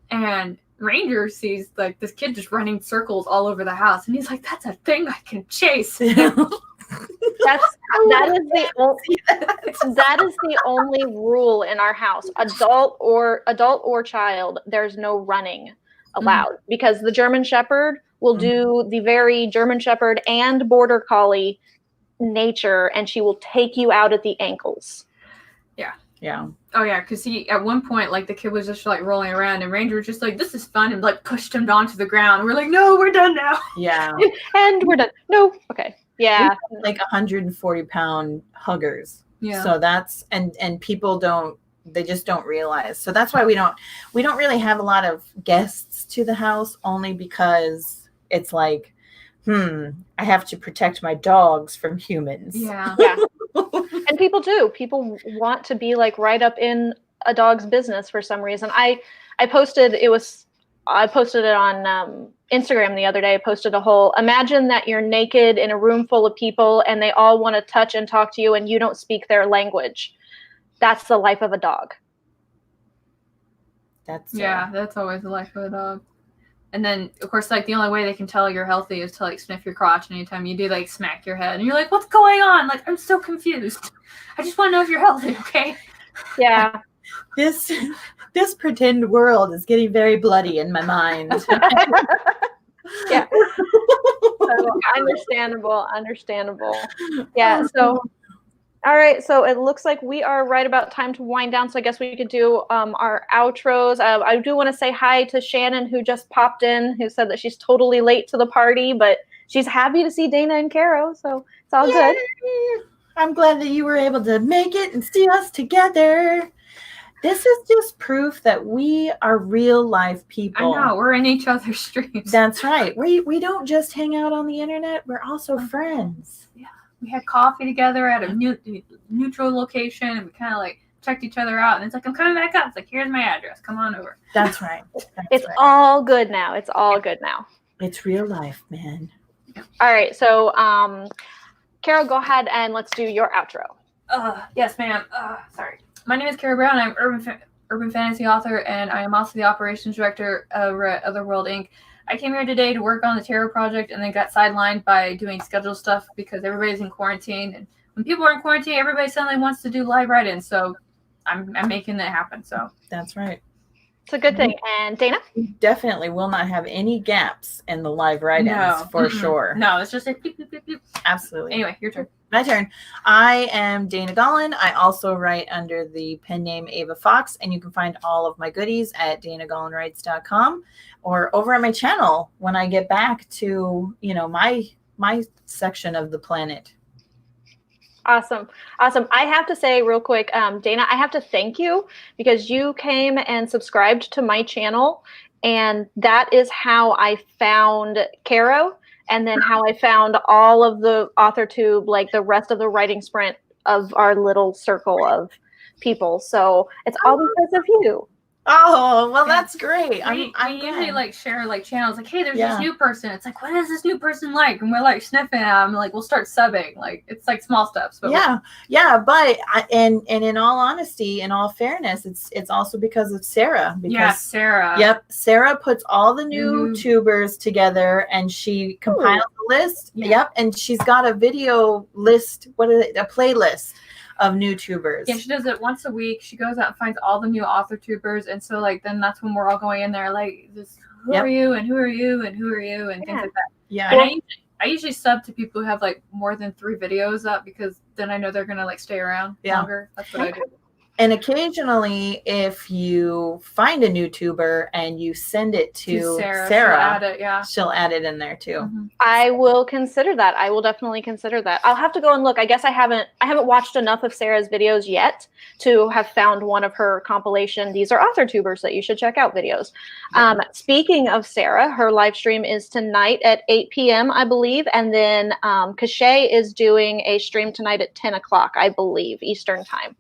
And Ranger sees like this kid just running circles all over the house, and he's like, that's a thing I can chase. That is the only rule in our house. Adult or child, there's no running allowed, because the German Shepherd will do the very German Shepherd and Border Collie nature, and she will take you out at the ankles. Yeah. Oh yeah, because he at one point, like, the kid was just like rolling around, and Ranger was just like, this is fun, and like pushed him onto the ground. We're like, no, we're done now. Yeah. And we're done. No. Okay. Yeah. Like 140-pound huggers. Yeah. So that's and people they just don't realize. So that's why we don't really have a lot of guests to the house, only because it's like, I have to protect my dogs from humans. Yeah. Yeah. And people do. People want to be like right up in a dog's business for some reason. I posted it on Instagram the other day. I posted a whole, imagine that you're naked in a room full of people and they all want to touch and talk to you and you don't speak their language. That's the life of a dog. That's always the life of a dog. And then, of course, like, the only way they can tell you're healthy is to, like, sniff your crotch anytime you do, like, smack your head. And you're like, what's going on? Like, I'm so confused. I just want to know if you're healthy, okay? Yeah. This pretend world is getting very bloody in my mind. Yeah. So, understandable. Yeah, so... All right, so it looks like we are right about time to wind down, so I guess we could do our outros. I do want to say hi to Shannon, who just popped in, who said that she's totally late to the party, but she's happy to see Dana and Caro, so it's all good. I'm glad that you were able to make it and see us together. This is just proof that we are real life people. I know, we're in each other's streams. That's right. We don't just hang out on the internet, we're also friends. Yeah. We had coffee together at a neutral location, and we kind of like checked each other out. And it's like, I'm coming back up. It's like, here's my address. Come on over. That's right. It's all good now. It's all good now. It's real life, man. All right. So, Carol, go ahead and let's do your outro. Yes, ma'am. Sorry. My name is Carol Brown. I'm urban fantasy author, and I am also the operations director over at Otherworld Inc. I came here today to work on the Tarot project, and then got sidelined by doing schedule stuff because everybody's in quarantine. And when people are in quarantine, everybody suddenly wants to do live write-ins. So I'm making that happen. So that's right. It's a good thing. And Dana? We definitely will not have any gaps in the live write-ins for sure. No, it's just like beep, beep, beep, beep. Absolutely. Anyway, your turn. My turn. I am Dana Gollin. I also write under the pen name Ava Fox, and you can find all of my goodies at danagollinwrites.com or over at my channel when I get back to, my section of the planet. Awesome. I have to say real quick, Dana, I have to thank you because you came and subscribed to my channel, and that is how I found Caro, and then how I found all of the AuthorTube, like the rest of the writing sprint of our little circle of people. So it's all because of you. Oh, well, Yeah. that's great. We I'm usually glad. like share like channels, like, hey, there's Yeah. this new person. It's like, what is this new person like? And we're like sniffing at them, like we'll start subbing. Like it's like small steps, but yeah, but and in all honesty, in all fairness, it's also because of Sarah. Because Sarah. Yep, Sarah puts all the new tubers together and she compiles a list. Yeah. Yep, and she's got a video list. What is it? A playlist of new tubers. Yeah, she does it once a week. She goes out and finds all the new author tubers, and so like then that's when we're all going in there like, who are you and who are you and who are you and things like that. Yeah. And I usually sub to people who have like more than 3 videos up because then I know they're gonna like stay around longer. That's what I do. And occasionally, if you find a new tuber and you send it to Sarah, she'll add it in there too. Mm-hmm. I will consider that. I will definitely consider that. I'll have to go and look. I guess I haven't watched enough of Sarah's videos yet to have found one of her compilation. These are author tubers that you should check out videos. Speaking of Sarah, her live stream is tonight at 8 p.m., I believe. And then Cachet is doing a stream tonight at 10 o'clock, I believe, Eastern time.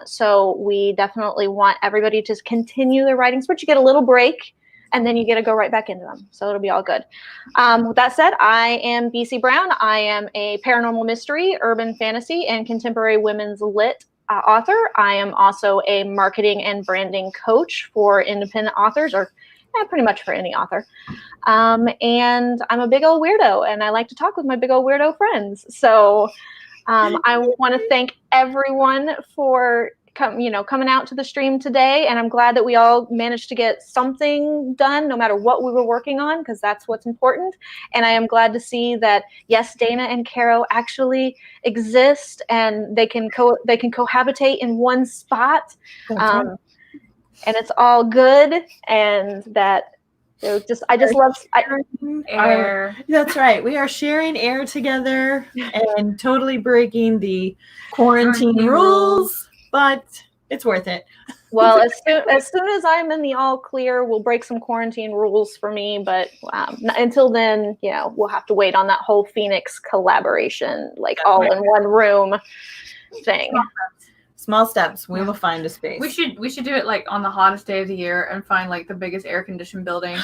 So we definitely want everybody to continue their writing spurt. You get a little break and then you get to go right back into them. So it'll be all good. With that said, I am BC Brown. I am a paranormal mystery, urban fantasy, and contemporary women's lit author. I am also a marketing and branding coach for independent authors, or pretty much for any author. And I'm a big old weirdo, and I like to talk with my big old weirdo friends. So I want to thank everyone for coming out to the stream today, and I'm glad that we all managed to get something done, no matter what we were working on, because that's what's important. And I am glad to see that yes, Dana and Caro actually exist, and they can cohabitate in one spot, and it's all good, and that. I just love air. That's right. We are sharing air together and totally breaking the quarantine rules, but it's worth it. Well, as soon as I'm in the all clear, we'll break some quarantine rules for me. But until then, we'll have to wait on that whole Phoenix collaboration, like all in one room thing. Small steps. We will find a space. We should do it like on the hottest day of the year and find like the biggest air conditioned building.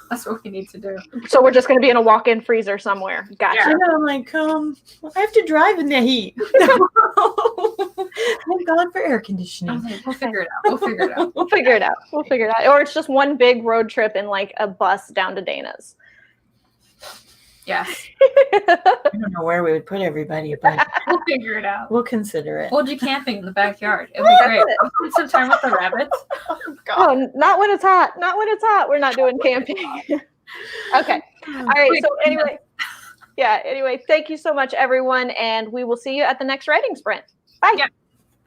That's what we need to do. So we're just going to be in a walk-in freezer somewhere. Gotcha. I'm like, I have to drive in the heat. Thank God for air conditioning. Like, we'll figure it out. We'll figure it out. Or it's just one big road trip in like a bus down to Dana's. Yes. I don't know where we would put everybody, but we'll figure it out. We'll consider it. We'll do camping in the backyard. It'll be great. We'll spend some time with the rabbits. Oh, not when it's hot. Not when it's hot. We're not doing camping. Okay. All right. So anyway, thank you so much, everyone, and we will see you at the next writing sprint. Bye. Yeah.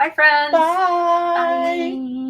Bye, friends. Bye. Bye.